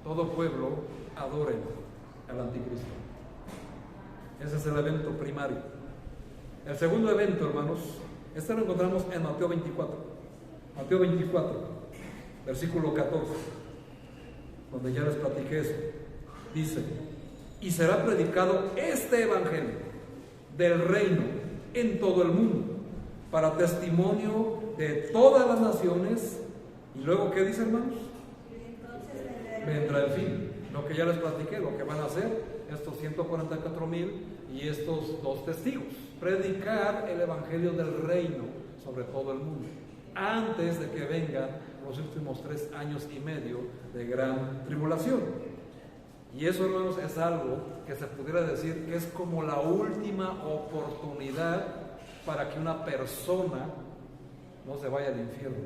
todo pueblo adoren al anticristo. Ese es el evento primario. El segundo evento, hermanos, este lo encontramos en Mateo 24. Mateo 24, versículo 14, donde ya les platiqué eso. Dice: y será predicado este evangelio del reino en todo el mundo, para testimonio de todas las naciones. Y luego, ¿qué dice, hermanos? Vendrá el fin. Lo que ya les platiqué, lo que van a hacer estos 144,000 y estos 2 testigos: predicar el evangelio del reino sobre todo el mundo, antes de que vengan los últimos 3 años y medio de gran tribulación. Y eso, hermanos, es algo que se pudiera decir que es como la última oportunidad para que una persona no se vaya al infierno.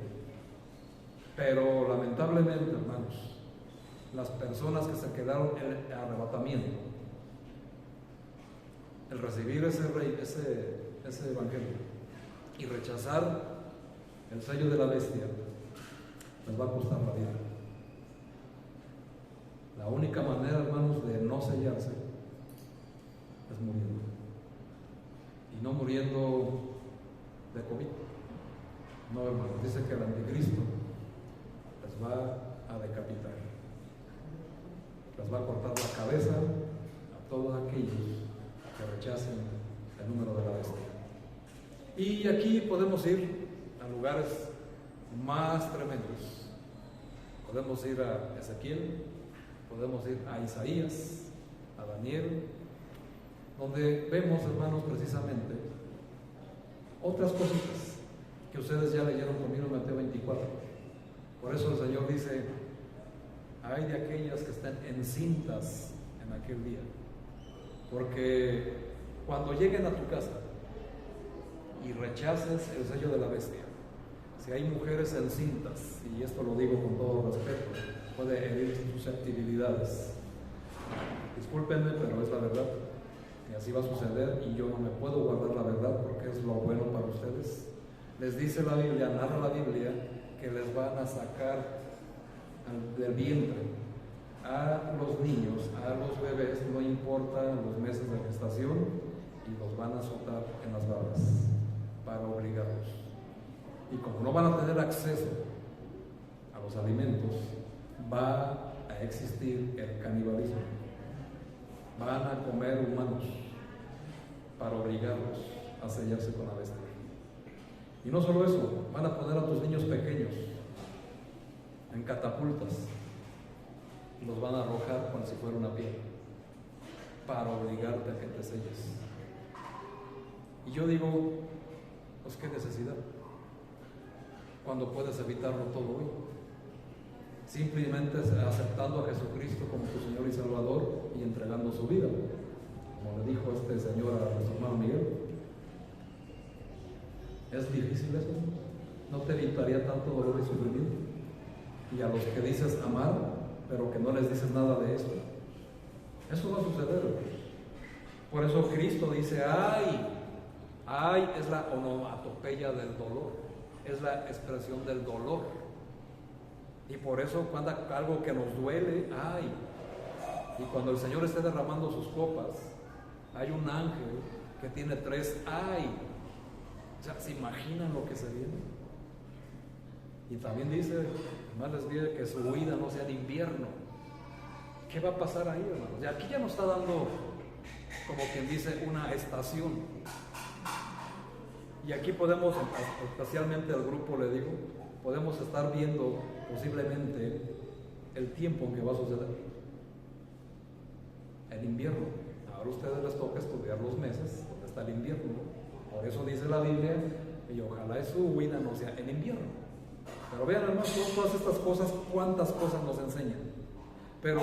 Pero lamentablemente, hermanos, las personas que se quedaron en el arrebatamiento, el recibir ese evangelio y rechazar el sello de la bestia, les va a costar la vida. La única manera, hermanos, de no sellarse es muriendo. Y no muriendo de COVID. No, hermanos, dice que el anticristo les va a decapitar. Les va a cortar la cabeza a todos aquellos que rechacen el número de la bestia. Y aquí podemos ir a lugares más tremendos. Podemos ir a Ezequiel, podemos ir a Isaías, a Daniel, donde vemos, hermanos, precisamente otras cositas que ustedes ya leyeron conmigo en Mateo 24. Por eso el Señor dice: ay de aquellas que estén encintas en aquel día, porque cuando lleguen a tu casa y rechaces el sello de la bestia, si hay mujeres encintas, y esto lo digo con todo respeto, puede herir susceptibilidades. Discúlpenme, pero es la verdad, y así va a suceder, y yo no me puedo guardar la verdad porque es lo bueno para ustedes. Les dice la Biblia, narra la Biblia, que les van a sacar del vientre a los niños, a los bebés, no importa los meses de gestación, y los van a azotar en las barbas para obligarlos. Y como no van a tener acceso a los alimentos, va a existir el canibalismo. Van a comer humanos para obligarlos a sellarse con la bestia. Y no solo eso, van a poner a tus niños pequeños en catapultas y los van a arrojar como si fuera una piedra para obligarte a que te selles. Y yo digo, pues qué necesidad, cuando puedes evitarlo todo hoy, simplemente aceptando a Jesucristo como tu Señor y Salvador y entregando su vida, como le dijo este señor a nuestro hermano Miguel. ¿Es difícil eso? ¿No te evitaría tanto dolor y sufrimiento? Y a los que dices amar, pero que no les dices nada de eso, eso va a suceder. Por eso Cristo dice: ay es la onomatopeya del dolor, es la expresión del dolor. Y por eso cuando algo que nos duele, ay. Y cuando el Señor esté derramando sus copas, hay un ángel que tiene 3 ay. O sea, ¿se imaginan lo que se viene? Y también dice, más les pide que su huida no sea en invierno. ¿Qué va a pasar ahí, hermanos? Y aquí ya nos está dando, como quien dice, una estación. Y aquí podemos, especialmente al grupo le digo, podemos estar viendo posiblemente el tiempo en que va a suceder. El invierno. Ahora a ustedes les toca estudiar los meses donde está el invierno. Por eso dice la Biblia, y ojalá su huida no sea en invierno. Pero vean, hermanos, todas estas cosas, cuántas cosas nos enseñan. Pero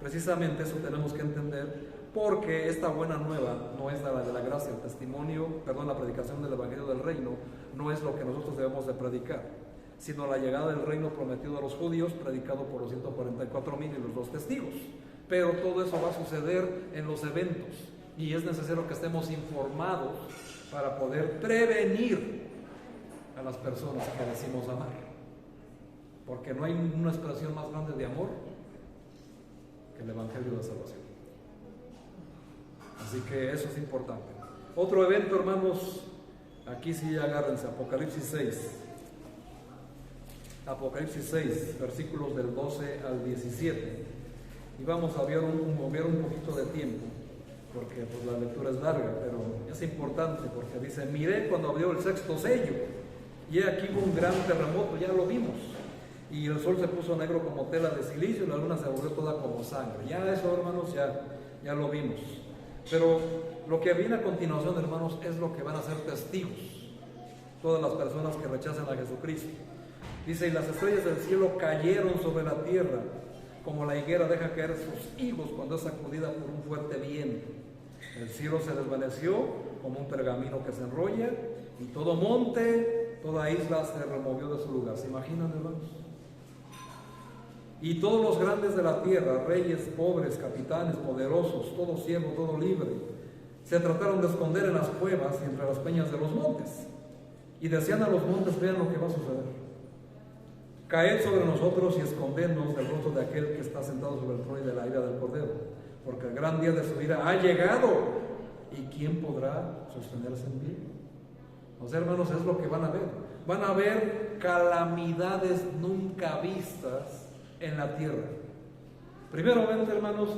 precisamente eso tenemos que entender, porque esta buena nueva no es la de la gracia, la predicación del Evangelio del Reino no es lo que nosotros debemos de predicar, sino la llegada del reino prometido a los judíos, predicado por los 144,000 y los 2 testigos. Pero todo eso va a suceder en los eventos, y es necesario que estemos informados para poder prevenir a las personas que decimos amar, porque no hay una expresión más grande de amor que el Evangelio de Salvación. Así que eso es importante. Otro evento, hermanos, aquí sí agárrense, Apocalipsis 6. Apocalipsis 6, versículos del 12 al 17. Y vamos a mover un poquito de tiempo, porque pues, la lectura es larga, pero es importante porque dice: miré cuando abrió el 6º sello, y aquí hubo un gran terremoto, ya lo vimos, y el sol se puso negro como tela de silicio, y la luna se volvió toda como sangre. Ya eso, hermanos, ya lo vimos. Pero lo que viene a continuación, hermanos, es lo que van a ser testigos todas las personas que rechazan a Jesucristo. Dice: y las estrellas del cielo cayeron sobre la tierra, como la higuera deja caer sus higos cuando es sacudida por un fuerte viento. El cielo se desvaneció como un pergamino que se enrolla, y todo monte, toda isla se removió de su lugar. ¿Se imaginan, hermanos? Y todos los grandes de la tierra, reyes, pobres, capitanes, poderosos, todo siervo, todo libre, se trataron de esconder en las cuevas y entre las peñas de los montes, y decían a los montes: vean lo que va a suceder. Caed sobre nosotros y escondednos del rostro de aquel que está sentado sobre el trono y de la ira del Cordero, porque el gran día de su ira ha llegado, y ¿quién podrá sostenerse en pie? O sea, hermanos, es lo que van a ver. Van a ver calamidades nunca vistas en la tierra. Primeramente, hermanos,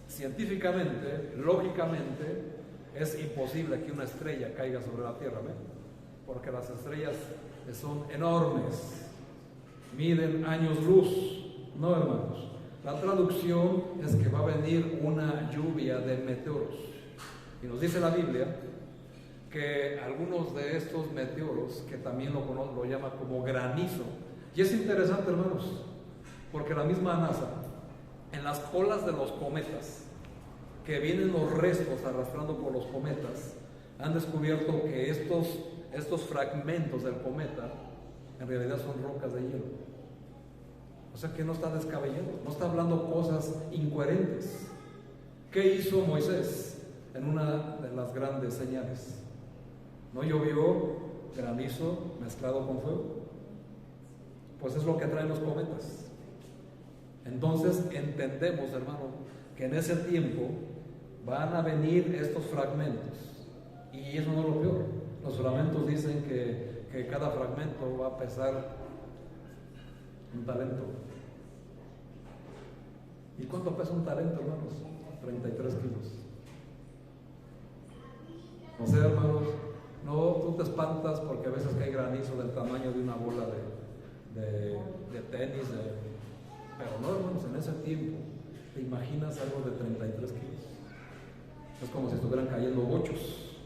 científicamente, lógicamente, es imposible que una estrella caiga sobre la tierra, ¿ven? Porque las estrellas son enormes, miden años luz. No, hermanos, la traducción es que va a venir una lluvia de meteoros, y nos dice la Biblia que algunos de estos meteoros, que también lo llama como granizo. Y es interesante, hermanos, porque la misma NASA, en las colas de los cometas, que vienen los restos arrastrando por los cometas, han descubierto que estos fragmentos del cometa en realidad son rocas de hielo. O sea que no está descabellado, no está hablando cosas incoherentes. ¿Qué hizo Moisés en una de las grandes señales? ¿No llovió granizo mezclado con fuego? Pues es lo que traen los cometas. Entonces entendemos, hermano, que en ese tiempo van a venir estos fragmentos, y eso no es lo peor. Los fragmentos dicen que cada fragmento va a pesar un talento. ¿Y cuánto pesa un talento, hermanos? 33 kilos. O sea, hermanos, no, tú te espantas porque a veces cae granizo del tamaño de una bola de tenis, pero no, hermanos, en ese tiempo te imaginas algo de 33 kilos. Es como si estuvieran cayendo bochos,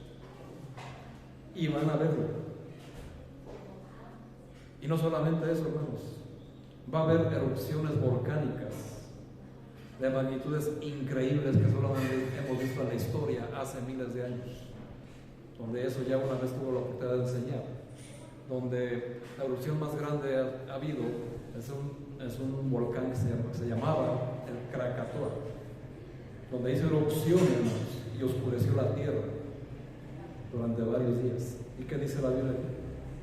y van a verlo. Y no solamente eso, hermanos, va a haber erupciones volcánicas de magnitudes increíbles que solamente hemos visto en la historia hace miles de años, donde eso ya una vez tuvo la oportunidad de enseñar, donde la erupción más grande ha habido es un volcán que se llamaba el Krakatoa, donde hizo erupción, hermanos, y oscureció la tierra durante varios días. ¿Y qué dice la Biblia?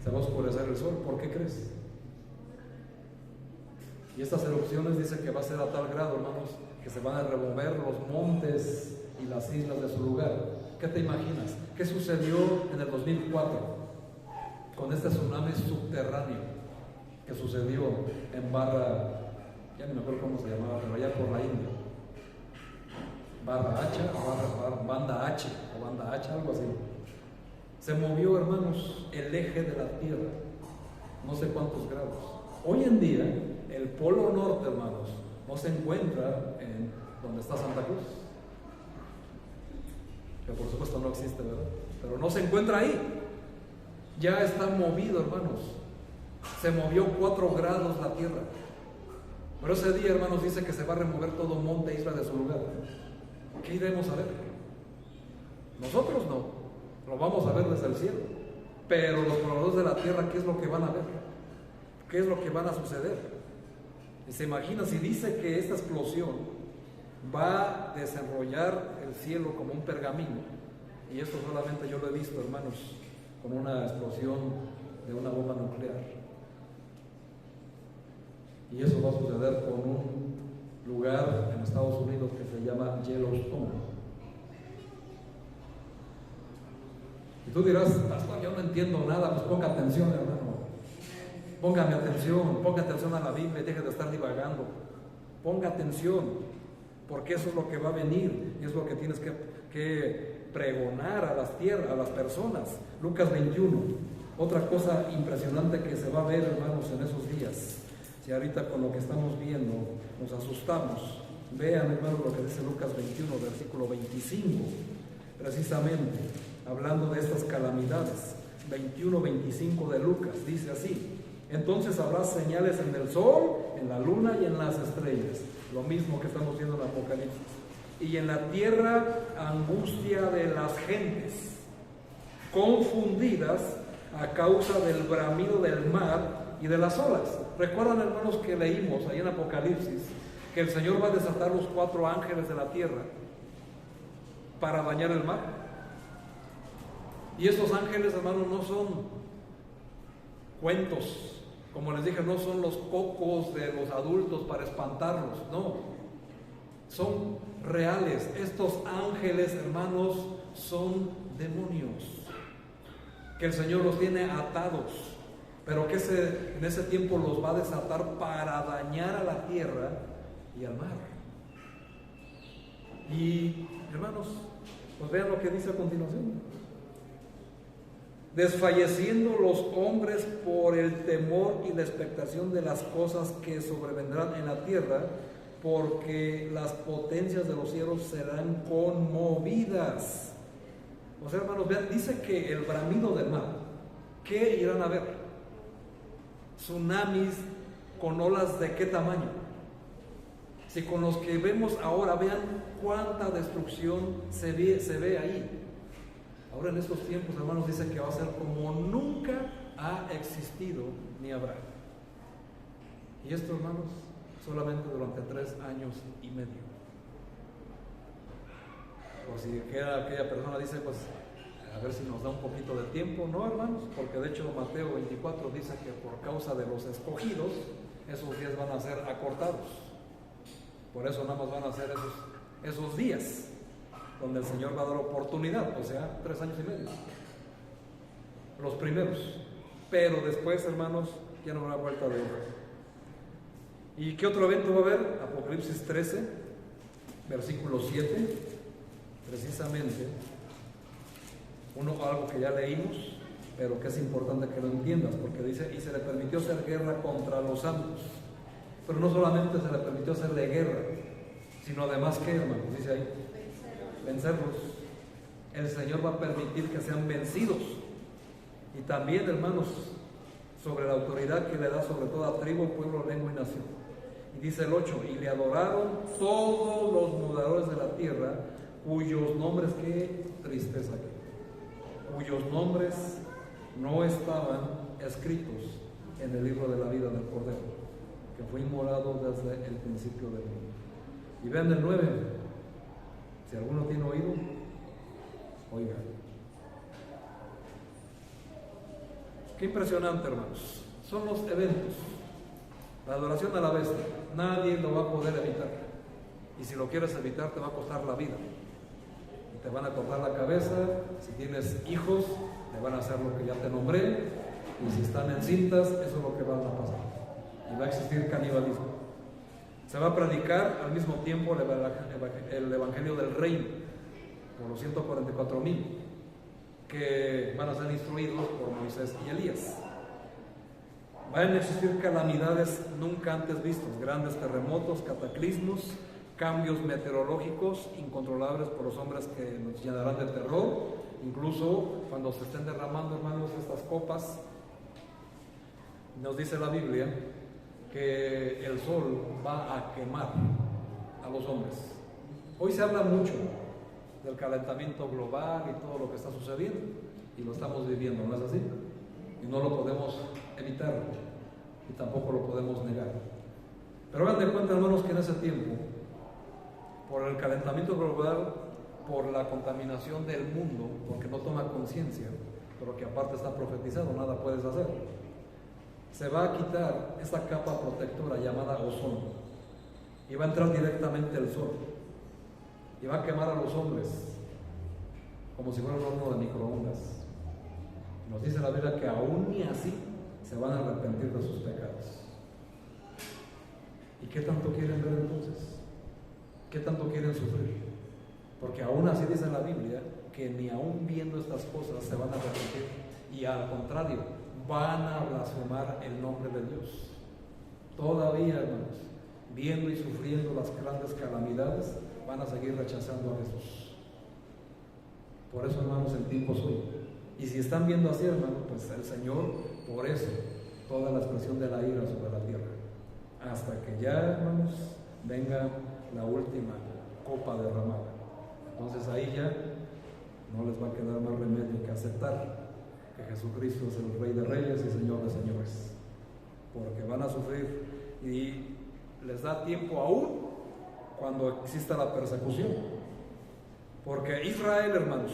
Se va a oscurecer el sol. ¿Por qué crees? Y estas erupciones dice que va a ser a tal grado, hermanos, que se van a remover los montes y las islas de su lugar. ¿Qué te imaginas? ¿Qué sucedió en el 2004 con este tsunami subterráneo que sucedió en Barra, ya no me acuerdo cómo se llamaba, pero allá por la India? Barra H, Banda H, o Banda H, algo así. Se movió, hermanos, el eje de la Tierra, no sé cuántos grados. Hoy en día, el polo norte, hermanos, no se encuentra en donde está Santa Cruz, que por supuesto no existe, ¿verdad? Pero no se encuentra ahí. Ya está movido, hermanos. Se movió 4 grados la Tierra. Pero ese día, hermanos, dice que se va a remover todo monte e isla de su lugar. ¿Qué iremos a ver? Nosotros no, lo vamos a ver desde el cielo. Pero los moradores de la tierra, ¿qué es lo que van a ver? ¿Qué es lo que van a suceder? Y se imagina, si dice que esta explosión va a desenrollar el cielo como un pergamino, y esto solamente yo lo he visto, hermanos, con una explosión de una bomba nuclear. Y eso va a suceder con un lugar en Estados Unidos que se llama Yellowstone. Y tú dirás, pastor, yo no entiendo nada. Pues ponga atención, hermano. Póngame atención, ponga atención a la Biblia y deje de estar divagando. Ponga atención, porque eso es lo que va a venir y es lo que tienes que pregonar a las tierras, a las personas. Lucas 21, otra cosa impresionante que se va a ver, hermanos, en esos días. Si ahorita con lo que estamos viendo nos asustamos, vean, hermanos, lo que dice Lucas 21, versículo 25, precisamente hablando de estas calamidades. 21-25 de Lucas, dice así: entonces habrá señales en el sol, en la luna y en las estrellas, lo mismo que estamos viendo en Apocalipsis, y en la tierra angustia de las gentes, confundidas a causa del bramido del mar y de las olas. ¿Recuerdan, hermanos, que leímos ahí en Apocalipsis que el Señor va a desatar los 4 ángeles de la tierra para dañar el mar? Y estos ángeles, hermanos, no son cuentos, como les dije, no son los cocos de los adultos para espantarlos, no, son reales. Estos ángeles, hermanos, son demonios, que el Señor los tiene atados, pero que en ese tiempo los va a desatar para dañar a la tierra y al mar. Y, hermanos, pues vean lo que dice a continuación: desfalleciendo los hombres por el temor y la expectación de las cosas que sobrevendrán en la tierra, porque las potencias de los cielos serán conmovidas. O sea, hermanos, vean, dice que el bramido del mar, ¿qué irán a ver? Tsunamis con olas de qué tamaño. Si con los que vemos ahora, vean cuánta destrucción se ve ahí. Ahora en estos tiempos, hermanos, dice que va a ser como nunca ha existido ni habrá. Y esto, hermanos, solamente durante 3 años y medio. O si aquella persona dice, pues a ver si nos da un poquito de tiempo. No, hermanos, porque de hecho Mateo 24 dice que por causa de los escogidos, esos días van a ser acortados. Por eso nada más van a ser esos días donde el Señor va a dar oportunidad, o sea, 3 años y medio, los primeros. Pero después, hermanos, ya no habrá vuelta de hoja. ¿Y qué otro evento va a haber? Apocalipsis 13, versículo 7, precisamente, algo que ya leímos, pero que es importante que lo entiendas, porque dice, y se le permitió hacer guerra contra los santos. Pero no solamente se le permitió hacerle guerra, sino además, ¿qué, hermanos? Dice ahí, vencerlos. El Señor va a permitir que sean vencidos. Y también, hermanos, sobre la autoridad que le da sobre toda tribu, pueblo, lengua y nación. Y dice el 8, y le adoraron todos los moradores de la tierra, cuyos nombres, qué tristeza, cuyos nombres no estaban escritos en el libro de la vida del Cordero, que fue inmolado desde el principio del mundo. Y vean el 9, si alguno tiene oído, oiga. Qué impresionante, hermanos. Son los eventos. La adoración a la bestia, nadie lo va a poder evitar. Y si lo quieres evitar, te va a costar la vida. Y te van a cortar la cabeza. Si tienes hijos, le van a hacer lo que ya te nombré. Y si están encintas, eso es lo que van a pasar. Y va a existir canibalismo. Se va a predicar al mismo tiempo el evangelio del reino por los 144,000 que van a ser instruidos por Moisés y Elías. Van a existir calamidades nunca antes vistas, grandes terremotos, cataclismos, cambios meteorológicos incontrolables por los hombres que nos llenarán de terror. Incluso cuando se estén derramando, hermanos, estas copas, nos dice la Biblia que el sol va a quemar a los hombres. Hoy se habla mucho del calentamiento global y todo lo que está sucediendo, y lo estamos viviendo, ¿no es así? Y no lo podemos evitar, y tampoco lo podemos negar. Pero hagan de cuenta, hermanos, que en ese tiempo, por el calentamiento global, por la contaminación del mundo, porque no toma conciencia, pero que aparte está profetizado, nada puedes hacer, se va a quitar esa capa protectora llamada ozono, y va a entrar directamente el sol, y va a quemar a los hombres como si fuera un horno de microondas. Nos dice la Biblia que aún y así se van a arrepentir de sus pecados. ¿Y qué tanto quieren ver entonces? ¿Qué tanto quieren sufrir? Porque aún así dice la Biblia que ni aún viendo estas cosas se van a arrepentir, y al contrario, van a blasfemar el nombre de Dios. Todavía, hermanos, viendo y sufriendo las grandes calamidades, van a seguir rechazando a Jesús. Por eso, hermanos, el tiempo es hoy. Y si están viendo así, hermanos, pues el Señor, por eso, toda la expresión de la ira sobre la tierra, hasta que ya, hermanos, venga la última copa derramada. Entonces ahí ya no les va a quedar más remedio que aceptar que Jesucristo es el Rey de Reyes y Señor de Señores, porque van a sufrir, y les da tiempo aún cuando exista la persecución, porque Israel, hermanos,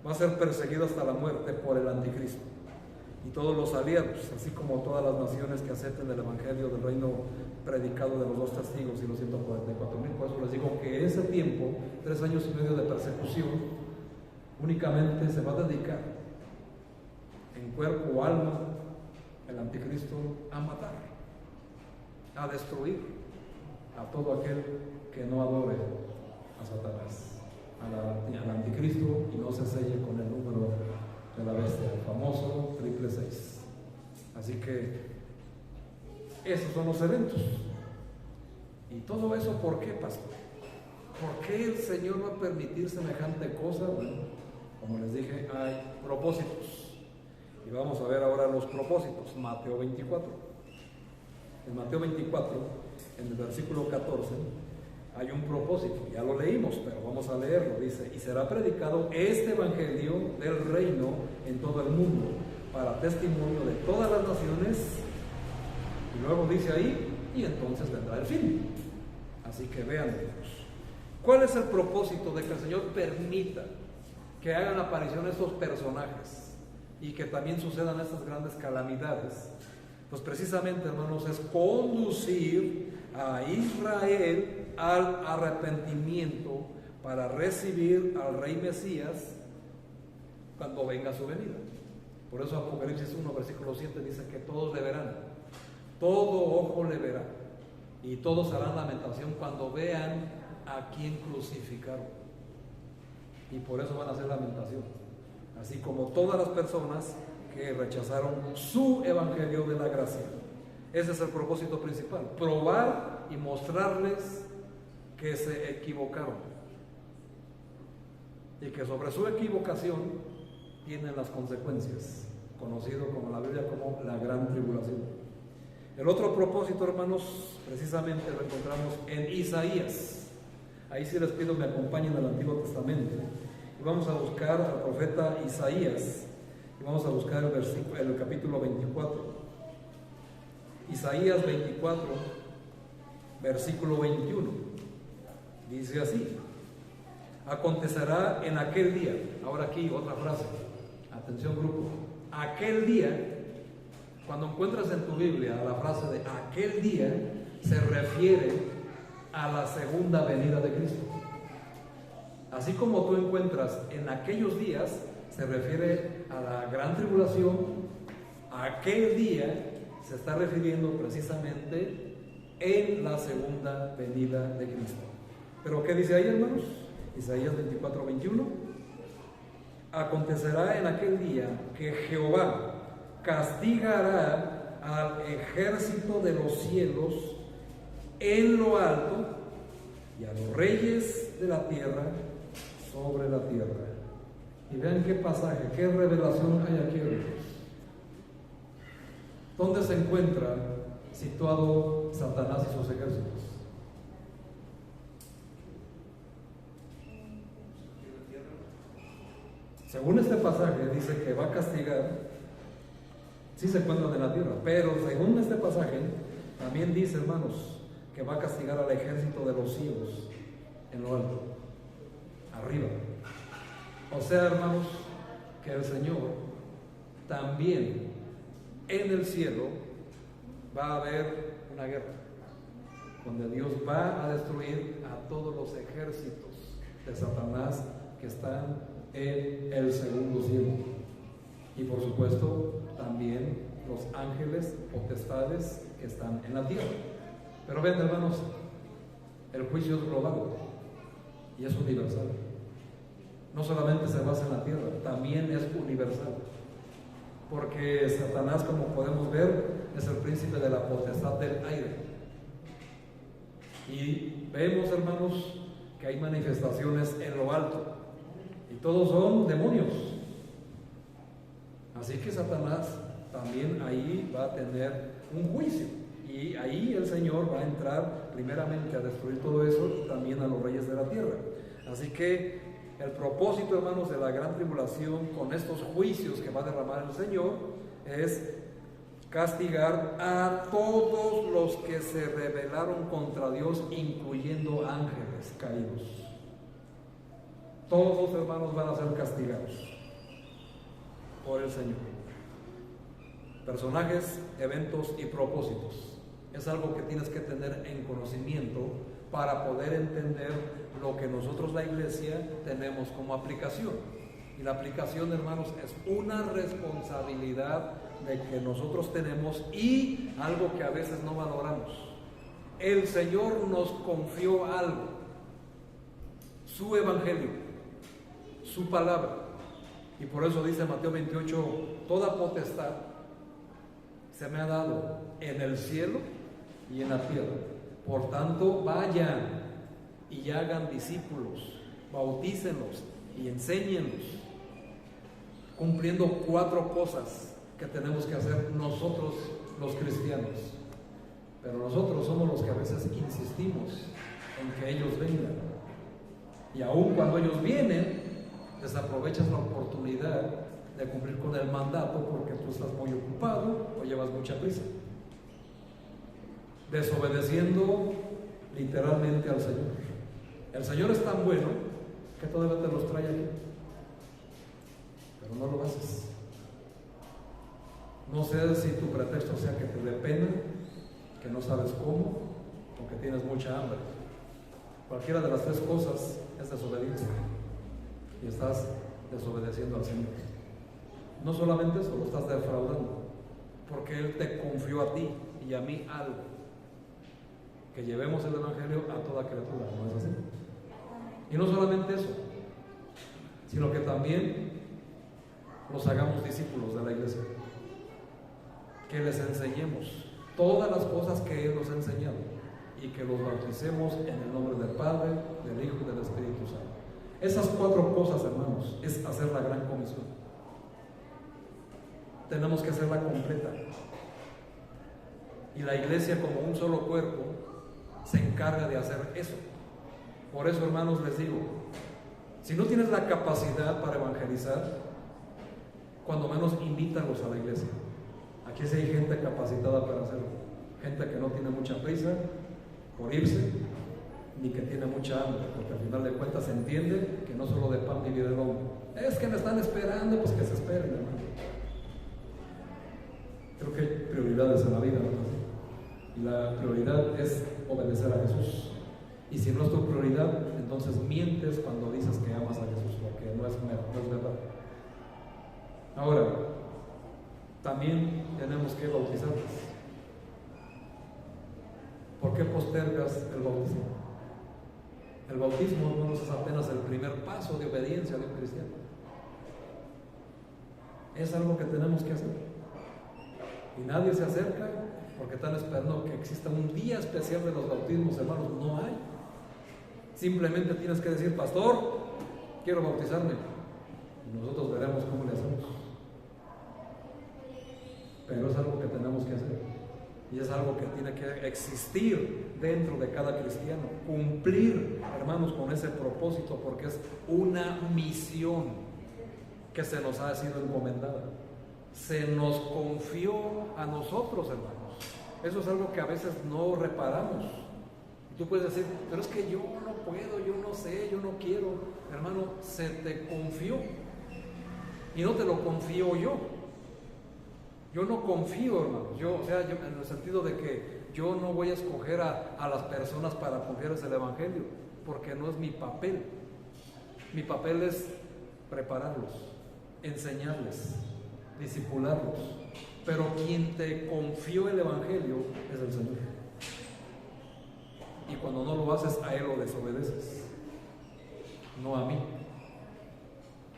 va a ser perseguido hasta la muerte por el anticristo y todos los aliados, así como todas las naciones que acepten el evangelio del reino predicado de los 2 testigos y los 144,000. Por eso les digo que ese tiempo, 3 años y medio de persecución, únicamente se va a dedicar en cuerpo o alma el anticristo a matar, a destruir a todo aquel que no adore a Satanás, al anticristo, y no se selle con el número de la bestia, el famoso 666. Así que esos son los eventos. Y todo eso, ¿por qué, pastor? ¿Por qué el Señor va a permitir semejante cosa? Bueno, como les dije, hay propósitos. Y vamos a ver ahora los propósitos. Mateo 24. En Mateo 24, en el versículo 14, hay un propósito. Ya lo leímos, pero vamos a leerlo. Dice: y será predicado este evangelio del reino en todo el mundo, para testimonio de todas las naciones. Y luego dice ahí: y entonces vendrá el fin. Así que vean, ¿cuál es el propósito de que el Señor permita que hagan aparición estos personajes y que también sucedan estas grandes calamidades? Pues precisamente, hermanos, es conducir a Israel al arrepentimiento para recibir al Rey Mesías cuando venga su venida. Por eso Apocalipsis 1, versículo 7 dice que todos le verán, todo ojo le verá, y todos harán lamentación cuando vean a quien crucificaron. Y por eso van a hacer lamentación, así como todas las personas que rechazaron su evangelio de la gracia. Ese es el propósito principal: probar y mostrarles que se equivocaron, y que sobre su equivocación tienen las consecuencias, conocido como la Biblia como la gran tribulación. El otro propósito, hermanos, precisamente lo encontramos en Isaías. Ahí sí les pido me acompañen al Antiguo Testamento, y vamos a buscar al profeta Isaías, y vamos a buscar el capítulo 24. Isaías 24, versículo 21. Dice así: acontecerá en aquel día. Ahora aquí otra frase, atención grupo, aquel día. Cuando encuentras en tu Biblia la frase de aquel día, se refiere a la segunda venida de Cristo. Así como tú encuentras en aquellos días, se refiere a la gran tribulación. Aquel día se está refiriendo precisamente en la segunda venida de Cristo. ¿Pero qué dice ahí, hermanos? Isaías 24, 21. Acontecerá en aquel día que Jehová castigará al ejército de los cielos en lo alto, y a los reyes de la tierra sobre la tierra. Y vean qué pasaje, qué revelación hay aquí, hermanos. ¿Dónde se encuentra situado Satanás y sus ejércitos? Según este pasaje dice que va a castigar, sí se encuentran en la tierra, pero según este pasaje también dice, hermanos, que va a castigar al ejército de los cielos en lo alto, arriba. O sea, hermanos, que el Señor también en el cielo va a haber una guerra, donde Dios va a destruir a todos los ejércitos de Satanás que están en el segundo cielo. Y por supuesto, también los ángeles potestades que están en la tierra. Pero ven, hermanos, el juicio es global y es universal. No solamente se basa en la tierra, también es universal. Porque Satanás, como podemos ver, es el príncipe de la potestad del aire. Y vemos, hermanos, que hay manifestaciones en lo alto. Y todos son demonios. Así que Satanás también ahí va a tener un juicio. Y ahí el Señor va a entrar primeramente a destruir todo eso, y también a los reyes de la tierra. Así que el propósito, hermanos, de la gran tribulación con estos juicios que va a derramar el Señor es castigar a todos los que se rebelaron contra Dios, incluyendo ángeles caídos. Todos, hermanos, van a ser castigados por el Señor. Personajes, eventos y propósitos. Es algo que tienes que tener en conocimiento para poder entender lo que nosotros, la iglesia, tenemos como aplicación. Y la aplicación, hermanos, es una responsabilidad de que nosotros tenemos y algo que a veces no valoramos. El Señor nos confió algo, su evangelio, su palabra. Y por eso dice Mateo 28, toda potestad se me ha dado en el cielo y en la tierra. Por tanto, vayan y hagan discípulos, bautícenlos y enséñenlos, cumpliendo 4 cosas que tenemos que hacer nosotros los cristianos. Pero nosotros somos los que a veces insistimos en que ellos vengan. Y aun cuando ellos vienen, desaprovechas la oportunidad de cumplir con el mandato porque tú estás muy ocupado o llevas mucha prisa, desobedeciendo literalmente al Señor. El Señor es tan bueno que todavía te los trae aquí, pero no lo haces. No sé si tu pretexto sea que te dé pena, que no sabes cómo, o que tienes mucha hambre. Cualquiera de las 3 cosas es desobediencia y estás desobedeciendo al Señor. No solamente eso, lo estás defraudando, porque Él te confió a ti y a mí algo, que llevemos el evangelio a toda criatura, ¿no es así? Y no solamente eso, sino que también los hagamos discípulos de la iglesia, que les enseñemos todas las cosas que Él nos ha enseñado y que los bauticemos en el nombre del Padre, del Hijo y del Espíritu Santo. Esas 4 cosas, hermanos, es hacer la gran comisión. Tenemos que hacerla completa. Y la iglesia, como un solo cuerpo, se encarga de hacer eso. Por eso, hermanos, les digo, si no tienes la capacidad para evangelizar, cuando menos invítalos a la iglesia. Aquí sí hay gente capacitada para hacerlo, gente que no tiene mucha prisa por irse, ni que tiene mucha hambre, porque al final de cuentas se entiende que no solo de pan vive el hombre. Es que me están esperando, pues que se esperen, hermano. Creo que hay prioridades en la vida, ¿no? Y la prioridad es obedecer a Jesús. Y si no es tu prioridad, entonces mientes cuando dices que amas a Jesús, porque no es verdad. Ahora, también tenemos que bautizarlos. ¿Por qué postergas el bautismo? El bautismo, hermanos, es apenas el primer paso de obediencia de un cristiano. Es algo que tenemos que hacer. Y nadie se acerca porque están esperando que exista un día especial de los bautismos, hermanos. No hay. Simplemente tienes que decir, pastor, quiero bautizarme. Y nosotros veremos cómo le hacemos. Pero es algo que tenemos que hacer. Y es algo que tiene que existir dentro de cada cristiano. Cumplir, hermanos, con ese propósito, porque es una misión. que se nos ha sido encomendada. Se nos confió a nosotros, hermanos. Eso es algo que a veces no reparamos. Tú puedes decir, pero es que yo no puedo, yo no sé, yo no quiero. Hermano, se te confió y no te lo confío yo. Yo no confío, hermano. Yo en el sentido de que yo no voy a escoger a las personas para confiarles el Evangelio, porque no es mi papel. Mi papel es prepararlos, enseñarles, discipularlos. Pero quien te confió el Evangelio es el Señor. Y cuando no lo haces, a Él lo desobedeces, no a mí.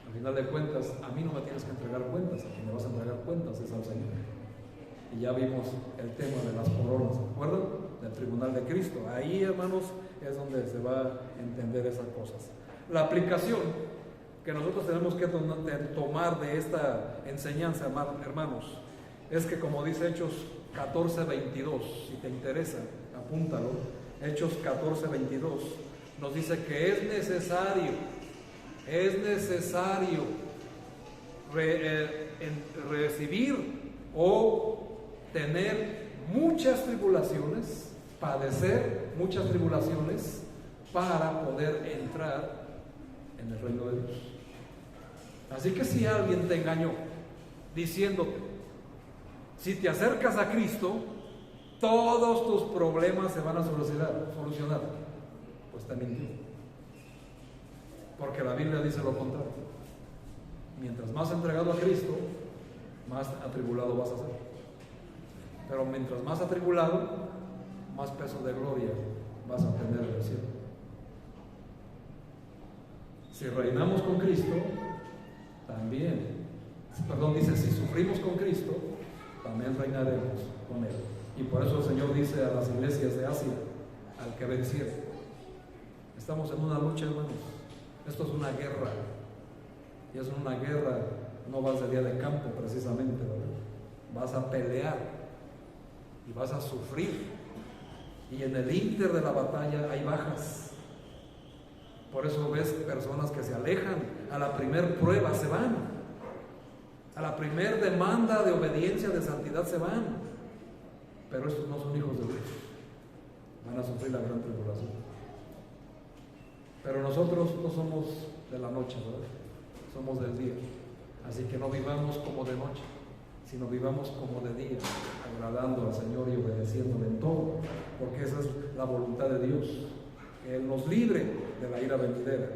Al final de cuentas, a mí no me tienes que entregar cuentas, a quien me vas a entregar cuentas es al Señor. Y ya vimos el tema de las coronas, ¿se acuerdan? Del tribunal de Cristo. Ahí, hermanos, es donde se va a entender esas cosas. La aplicación que nosotros tenemos que tomar de esta enseñanza, hermanos, es que, como dice Hechos 14:22, si te interesa, apúntalo. Hechos 14:22 nos dice que es necesario recibir o tener muchas tribulaciones, padecer muchas tribulaciones para poder entrar en el reino de Dios. Así que si alguien te engañó diciéndote, si te acercas a Cristo, todos tus problemas se van a solucionar, pues te mintió. Porque la Biblia dice lo contrario. Mientras más entregado a Cristo, más atribulado vas a ser. Pero mientras más atribulado, más peso de gloria vas a tener en el cielo. Si reinamos con Cristo, dice, si sufrimos con Cristo, también reinaremos con Él. Y por eso el Señor dice a las iglesias de Asia, al que venciere. Estamos en una lucha, hermanos. Esto es una guerra. Y es una guerra, no vas de día de campo precisamente, ¿verdad? Vas a pelear y vas a sufrir. Y en el ínter de la batalla hay bajas. Por eso ves personas que se alejan, a la primer prueba se van, a la primer demanda de obediencia, de santidad se van. Pero estos no son hijos de Dios, van a sufrir la gran tribulación. Pero nosotros no somos de la noche, ¿verdad? Somos del día. Así que no vivamos como de noche, sino vivamos como de día, agradando al Señor y obedeciéndole en todo, porque esa es la voluntad de Dios, que Él nos libre de la ira venidera.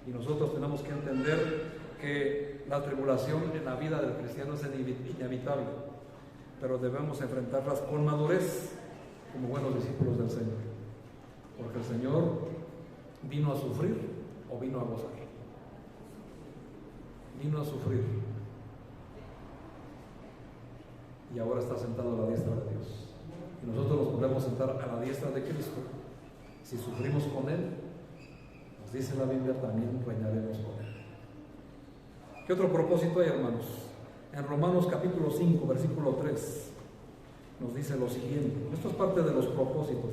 Y nosotros tenemos que entender que la tribulación en la vida del cristiano es inevitable, pero debemos enfrentarlas con madurez, como buenos discípulos del Señor, porque el Señor vino a sufrir o vino a gozar. Vino a sufrir y ahora está sentado a la diestra de Dios. Y nosotros nos podemos sentar a la diestra de Cristo. Si sufrimos con Él, nos dice la Biblia, también reinaremos con Él. ¿Qué otro propósito hay, hermanos? En Romanos capítulo 5, versículo 3, nos dice lo siguiente. Esto es parte de los propósitos,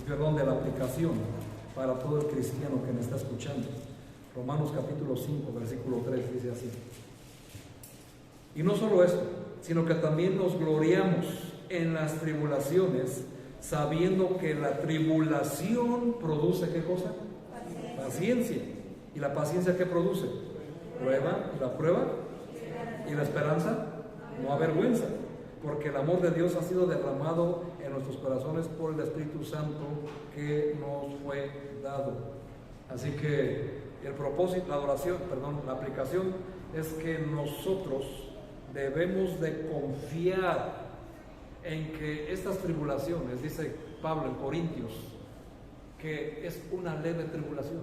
hermanos, de la aplicación para todo el cristiano que me está escuchando. Romanos capítulo 5, versículo 3 dice así: y no solo esto, sino que también nos gloriamos en las tribulaciones, sabiendo que la tribulación produce ¿qué cosa? Paciencia. ¿Y la paciencia qué produce? Prueba. ¿Y la prueba? ¿Y la esperanza? No avergüenza, porque el amor de Dios ha sido derramado en nuestros corazones por el Espíritu Santo que nos fue dado. Así que el propósito, la aplicación es que nosotros debemos de confiar en que estas tribulaciones, dice Pablo en Corintios, que es una leve tribulación,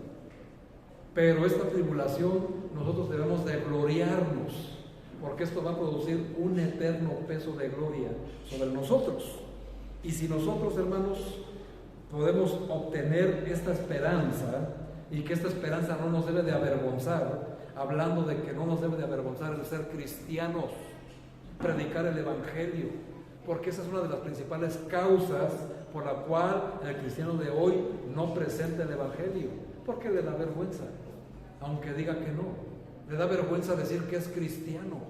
pero esta tribulación nosotros debemos de gloriarnos, porque esto va a producir un eterno peso de gloria sobre nosotros. Y si nosotros, hermanos, podemos obtener esta esperanza, y que esta esperanza no nos debe de avergonzar, hablando de que no nos debe de avergonzar el ser cristianos, predicar el Evangelio, porque esa es una de las principales causas por la cual el cristiano de hoy no presenta el Evangelio, porque le da vergüenza, aunque diga que no. Le da vergüenza decir que es cristiano.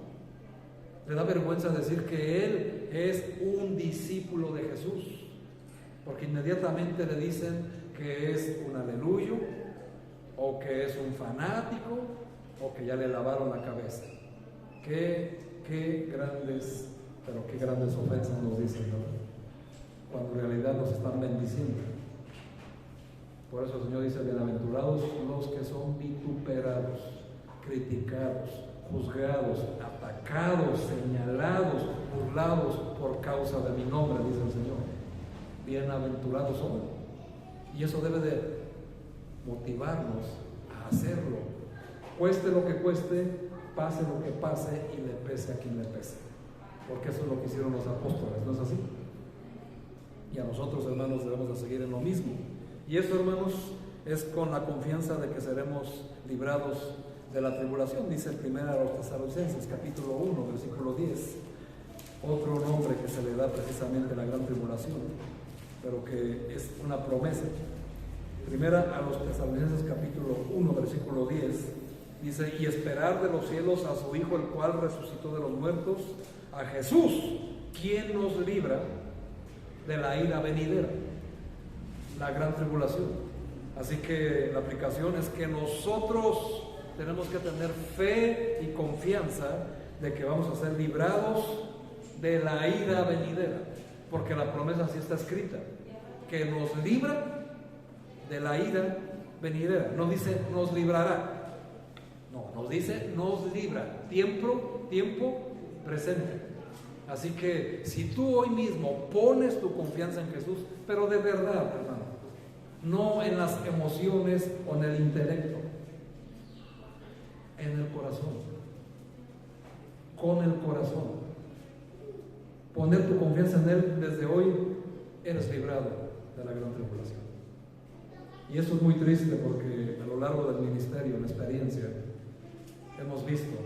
Le da vergüenza decir que él es un discípulo de Jesús, porque inmediatamente le dicen que es un aleluyo, o que es un fanático, o que ya le lavaron la cabeza. Qué grandes, pero qué grandes ofensas nos dicen, ¿no? Cuando en realidad nos están bendiciendo. Por eso el Señor dice: bienaventurados los que son vituperados, criticados, juzgados, atacados, señalados, burlados por causa de mi nombre, dice el Señor. Bienaventurados son. Y eso debe de motivarnos a hacerlo, cueste lo que cueste, pase lo que pase y le pese a quien le pese, porque eso es lo que hicieron los apóstoles, ¿no es así? Y a nosotros, hermanos, debemos de seguir en lo mismo. Y eso, hermanos, es con la confianza de que seremos librados de la tribulación. Dice el primero a los Tesalonicenses, capítulo 1, versículo 10, otro nombre que se le da precisamente a la gran tribulación, pero que es una promesa. Primera a los Tesalonicenses, capítulo 1, versículo 10, dice: y esperar de los cielos a su Hijo, el cual resucitó de los muertos, a Jesús, quien nos libra de la ira venidera, la gran tribulación. Así que la aplicación es que nosotros tenemos que tener fe y confianza de que vamos a ser librados de la ira venidera, porque la promesa así está escrita, que nos libra de la ira venidera. No dice nos librará, no, nos dice nos libra, tiempo presente. Así que si tú hoy mismo pones tu confianza en Jesús, pero de verdad, hermano, no en las emociones o en el intelecto, en el corazón, con el corazón, poner tu confianza en Él, desde hoy eres librado de la gran tribulación. Y eso es muy triste, porque a lo largo del ministerio, en la experiencia, hemos visto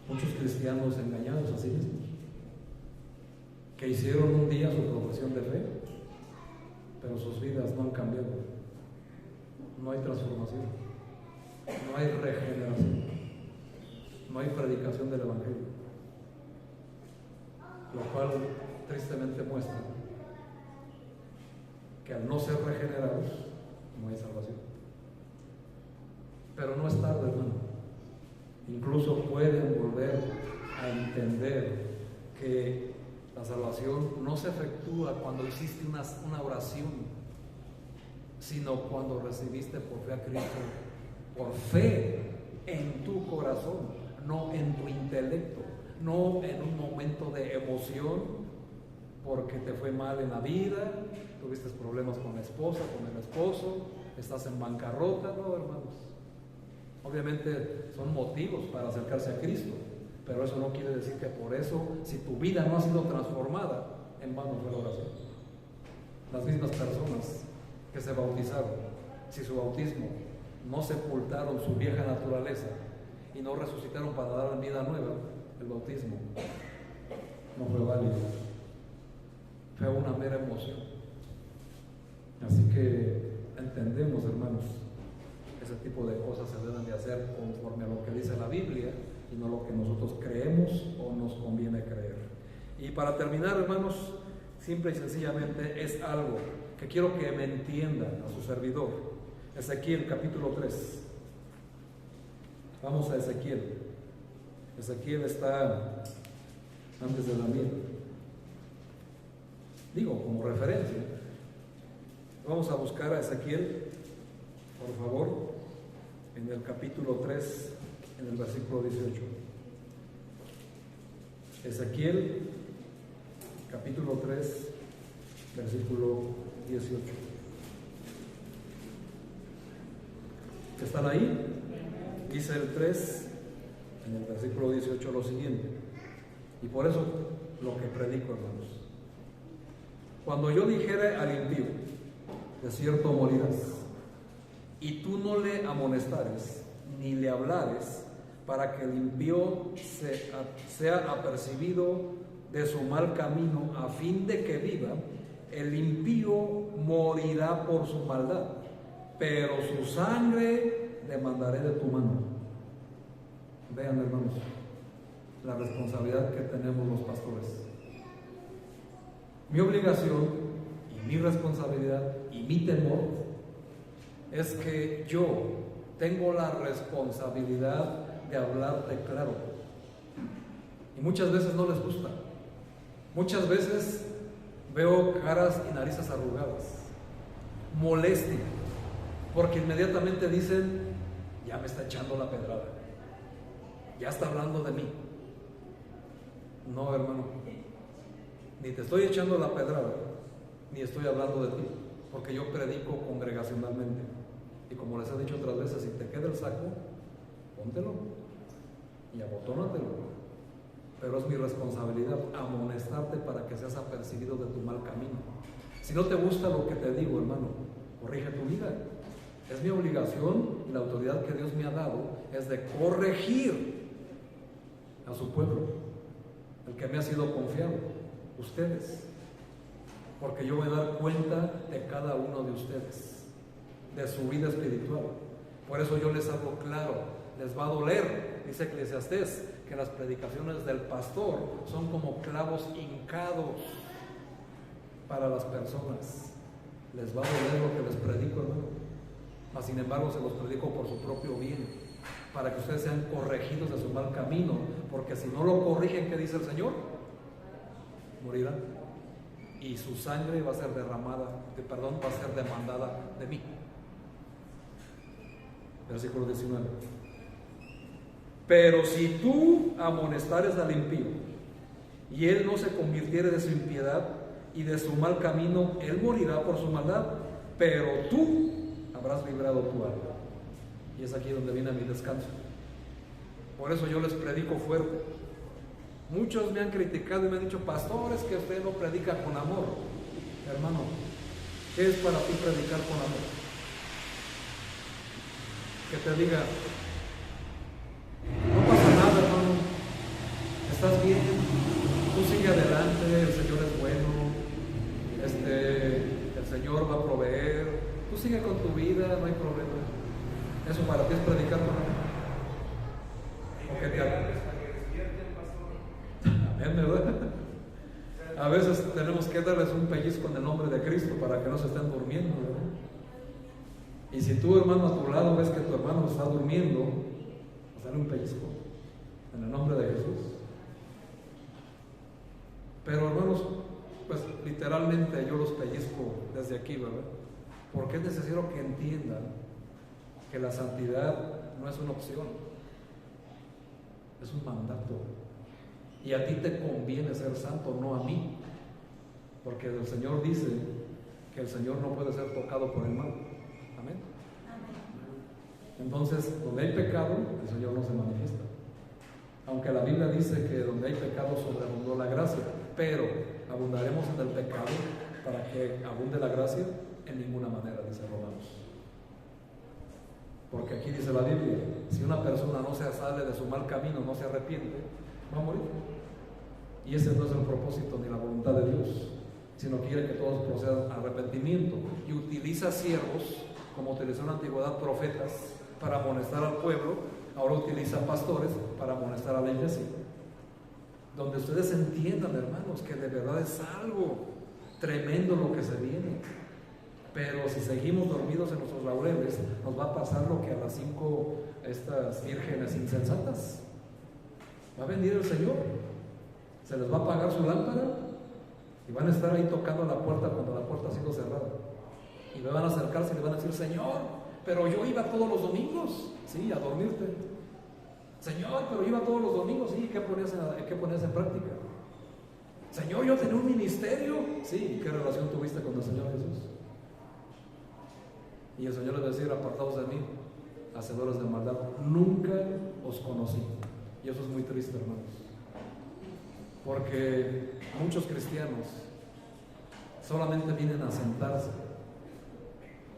muchos cristianos engañados a sí mismos, que hicieron un día su profesión de fe, pero sus vidas no han cambiado, no hay transformación, no hay regeneración, no hay predicación del Evangelio, lo cual tristemente muestra que al no ser regenerados no hay salvación. Pero no es tarde, hermano. Incluso pueden volver a entender que la salvación no se efectúa cuando hiciste una oración, sino cuando recibiste por fe a Cristo, por fe en tu corazón, no en tu intelecto, no en un momento de emoción, porque te fue mal en la vida, tuviste problemas con la esposa, con el esposo, estás en bancarrota. No, hermanos. Obviamente son motivos para acercarse a Cristo, pero eso no quiere decir que por eso, si tu vida no ha sido transformada, en vano fue la oración. Las mismas personas que se bautizaron, si su bautismo no sepultaron su vieja naturaleza y no resucitaron para dar vida nueva, el bautismo no fue válido, fue una mera emoción. Así que entendemos, hermanos, ese tipo de cosas se deben de hacer conforme a lo que dice la Biblia y no lo que nosotros creemos o nos conviene creer. Y para terminar, hermanos, simple y sencillamente es algo que quiero que me entiendan a su servidor. Ezequiel capítulo 3. Vamos a Ezequiel. Ezequiel está antes de Daniel. Digo, como referencia. Vamos a buscar a Ezequiel, por favor, en el capítulo 3, en el versículo 18. Ezequiel, capítulo 3, versículo 18. ¿Están ahí? Dice el 3, en el versículo 18, lo siguiente. Y por eso lo que predico, hermanos. Cuando yo dijere al impío, de cierto morirás, y tú no le amonestares, ni le hablares, para que el impío sea apercibido de su mal camino, a fin de que viva, el impío morirá por su maldad, pero su sangre demandaré de tu mano. Vean, hermanos, la responsabilidad que tenemos los pastores. Mi obligación y mi responsabilidad y mi temor es que yo tengo la responsabilidad de hablarte claro. Y muchas veces no les gusta. Muchas veces veo caras y narices arrugadas, molestia, porque inmediatamente dicen, ya me está echando la pedrada, ya está hablando de mí. No, hermano, ni te estoy echando la pedrada, ni estoy hablando de ti, porque yo predico congregacionalmente. Y como les he dicho otras veces, si te queda el saco, póntelo y abotónatelo. Pero es mi responsabilidad amonestarte para que seas apercibido de tu mal camino. Si no te gusta lo que te digo, hermano, corrige tu vida. Es mi obligación y la autoridad que Dios me ha dado es de corregir a su pueblo, el que me ha sido confiado, ustedes, porque yo voy a dar cuenta de cada uno de ustedes, de su vida espiritual. Por eso yo les hablo claro, les va a doler, dice Eclesiastés, que las predicaciones del pastor son como clavos hincados para las personas. Les va a doler lo que les predico, hermano, mas sin embargo se los predico por su propio bien, para que ustedes sean corregidos de su mal camino, porque si no lo corrigen, ¿qué dice el Señor? Morirán, y su sangre va a ser derramada, va a ser demandada de mí. Versículo 19. Pero si tú amonestares al impío, y él no se convirtiere de su impiedad y de su mal camino, él morirá por su maldad, pero tú habrás librado tu alma. Y es aquí donde viene mi descanso. Por eso yo les predico fuerte. Muchos me han criticado y me han dicho, pastor, es que usted no predica con amor. Hermano, ¿qué es para ti predicar con amor? Que te diga, no pasa nada, hermano, estás bien, tú sigue adelante, el Señor es bueno, el Señor va a proveer, tú sigue con tu vida, no hay problema. Eso para ti es predicar con amor. ¿O qué te haga? Amén, ¿verdad? A veces tenemos que darles un pellizco en el nombre de Cristo para que no se estén durmiendo, ¿verdad? Y si tú, hermano, a tu lado ves que tu hermano está durmiendo, pues dale un pellizco en el nombre de Jesús. Pero, hermanos, pues literalmente yo los pellizco desde aquí, ¿verdad? Porque es necesario que entiendan que la santidad no es una opción, es un mandato. Y a ti te conviene ser santo, no a mí, porque el Señor dice que el Señor no puede ser tocado por el mal. Amén. Entonces, donde hay pecado, el Señor no se manifiesta. Aunque la Biblia dice que donde hay pecado sobreabundó la gracia, pero abundaremos en el pecado para que abunde la gracia en ninguna manera, dice Romanos. Porque aquí dice la Biblia, si una persona no se sale de su mal camino, no se arrepiente, va a morir. Y ese no es el propósito ni la voluntad de Dios, sino que quiere que todos procedan a arrepentimiento, y utiliza siervos, como utilizó en la antigüedad profetas, para amonestar al pueblo. Ahora utiliza pastores para amonestar a la iglesia. Donde ustedes entiendan, hermanos, que de verdad es algo tremendo lo que se viene. Pero si seguimos dormidos en nuestros laureles, nos va a pasar lo que a las 5 estas vírgenes insensatas. Va a venir el Señor, se les va a apagar su lámpara y van a estar ahí tocando la puerta cuando la puerta ha sido cerrada. Y me van a acercarse y le van a decir, Señor, pero yo iba todos los domingos, sí, a dormirte. Señor, pero yo iba todos los domingos, sí, ¿qué ponías en práctica? Señor, yo tenía un ministerio, sí, ¿qué relación tuviste con el Señor Jesús? Y el Señor les va a decir, apartados de mí, hacedores de maldad, nunca os conocí. Y eso es muy triste, hermanos, porque muchos cristianos solamente vienen a sentarse,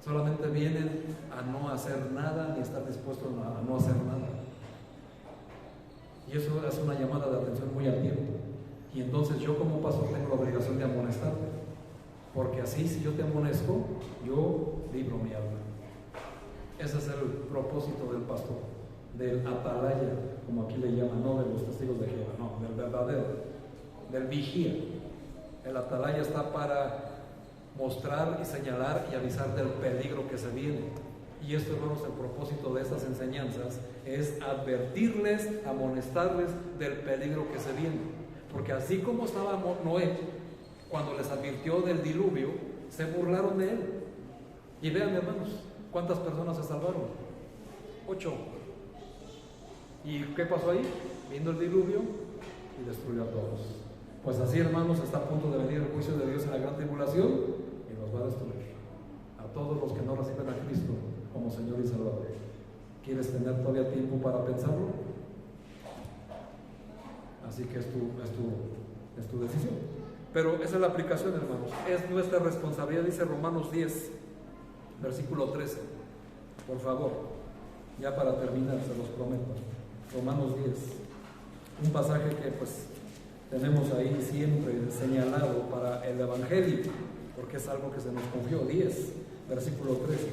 solamente vienen a no hacer nada ni estar dispuestos a no hacer nada. Y eso es una llamada de atención muy al tiempo. Y entonces yo como pastor tengo la obligación de amonestarte, porque así, si yo te amonesto, yo libro mi alma. Ese es el propósito del pastor, del atalaya, como aquí le llaman, no de los testigos de Jehová, no, del verdadero, del vigía. El atalaya está para mostrar y señalar y avisar del peligro que se viene. Y esto, hermanos, el propósito de estas enseñanzas es advertirles, amonestarles del peligro que se viene. Porque así como estaba Noé, cuando les advirtió del diluvio, se burlaron de él. Y vean, hermanos, ¿cuántas personas se salvaron? 8. ¿Y qué pasó ahí? Vino el diluvio y destruyó a todos. Pues así, hermanos, está a punto de venir el juicio de Dios en la gran tribulación y los va a destruir a todos los que no reciben a Cristo como Señor y Salvador. ¿Quieres tener todavía tiempo para pensarlo? Así que es tu decisión. Pero esa es la aplicación, hermanos. Es nuestra responsabilidad, dice Romanos 10, versículo 13. Por favor, ya para terminar, se los prometo. Romanos 10, un pasaje que pues tenemos ahí siempre señalado para el Evangelio, porque es algo que se nos confió. 10, versículo 13.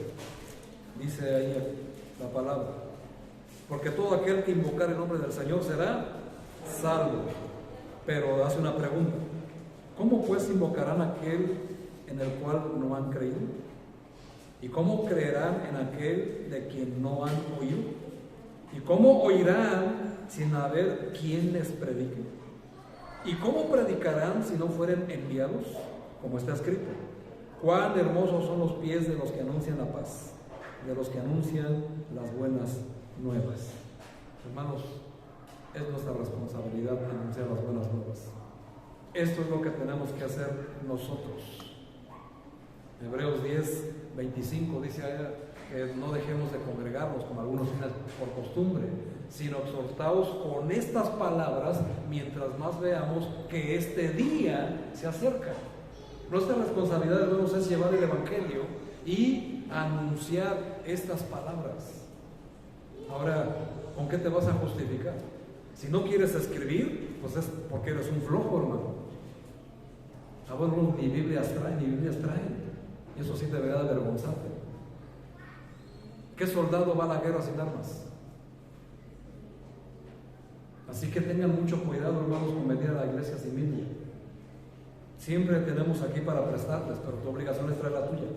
Dice ahí la palabra: porque todo aquel que invocar el nombre del Señor será salvo. Pero hace una pregunta: ¿cómo pues invocarán aquel en el cual no han creído? ¿Y cómo creerán en aquel de quien no han oído? ¿Y cómo oirán sin haber quien les predique? ¿Y cómo predicarán si no fueren enviados? Como está escrito: cuán hermosos son los pies de los que anuncian la paz, de los que anuncian las buenas nuevas. Hermanos, es nuestra responsabilidad anunciar las buenas nuevas. Esto es lo que tenemos que hacer nosotros. Hebreos 10, 25 dice que no dejemos de congregarnos como algunos tienen por costumbre, sino exhortaos con estas palabras mientras más veamos que este día se acerca. Nuestra responsabilidad, hermanos, es llevar el Evangelio y anunciar estas palabras. Ahora, ¿con qué te vas a justificar? Si no quieres escribir, pues es porque eres un flojo, hermano. Bueno, ni Biblias traen. Y eso sí debería de avergonzarte. ¿Qué soldado va a la guerra sin armas? Así que tengan mucho cuidado, hermanos, con venir a la iglesia sin Biblia. Siempre tenemos aquí para prestarles, pero tu obligación es traer la tuya.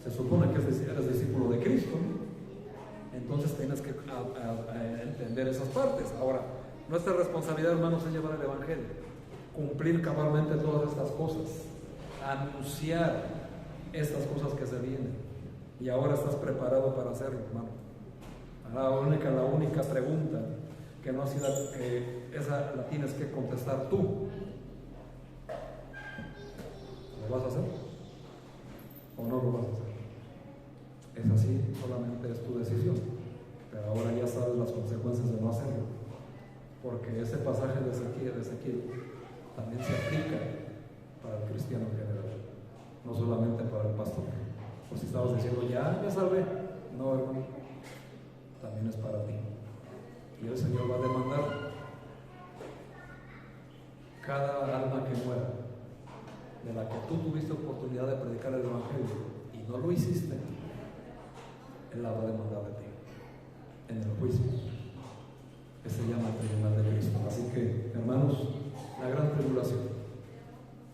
Se supone que eres discípulo de Cristo, ¿no? Entonces tienes que entender esas partes. Ahora, nuestra responsabilidad, hermanos, es llevar el Evangelio, cumplir cabalmente todas estas cosas, anunciar estas cosas que se vienen. Y ahora estás preparado para hacerlo, hermano. La única pregunta que no ha sido, esa la tienes que contestar tú. ¿Lo vas a hacer o no lo vas a hacer? Es así, solamente es tu decisión. Pero ahora ya sabes las consecuencias de no hacerlo, porque ese pasaje de Ezequiel también se aplica para el cristiano en general, no solamente para el pastor. Pues si estabas diciendo, ya me salvé, no, hermano, también es para ti. Y el Señor va a demandar cada alma que muera, de la que tú tuviste oportunidad de predicar el Evangelio y no lo hiciste. Él la va a demandar de ti en el juicio que se llama el tribunal de Cristo. Así que, hermanos, la gran tribulación,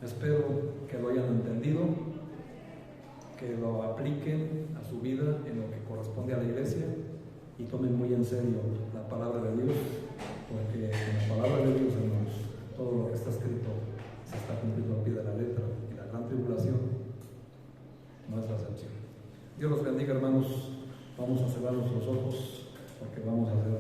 espero que lo hayan entendido, que lo apliquen a su vida en lo que corresponde a la iglesia y tomen muy en serio la palabra de Dios, porque en la palabra de Dios, hermanos, todo lo que está escrito se está cumpliendo al pie de la letra, y la gran tribulación no es la excepción. Dios los bendiga, hermanos. Vamos a cerrar nuestros ojos porque vamos a hacer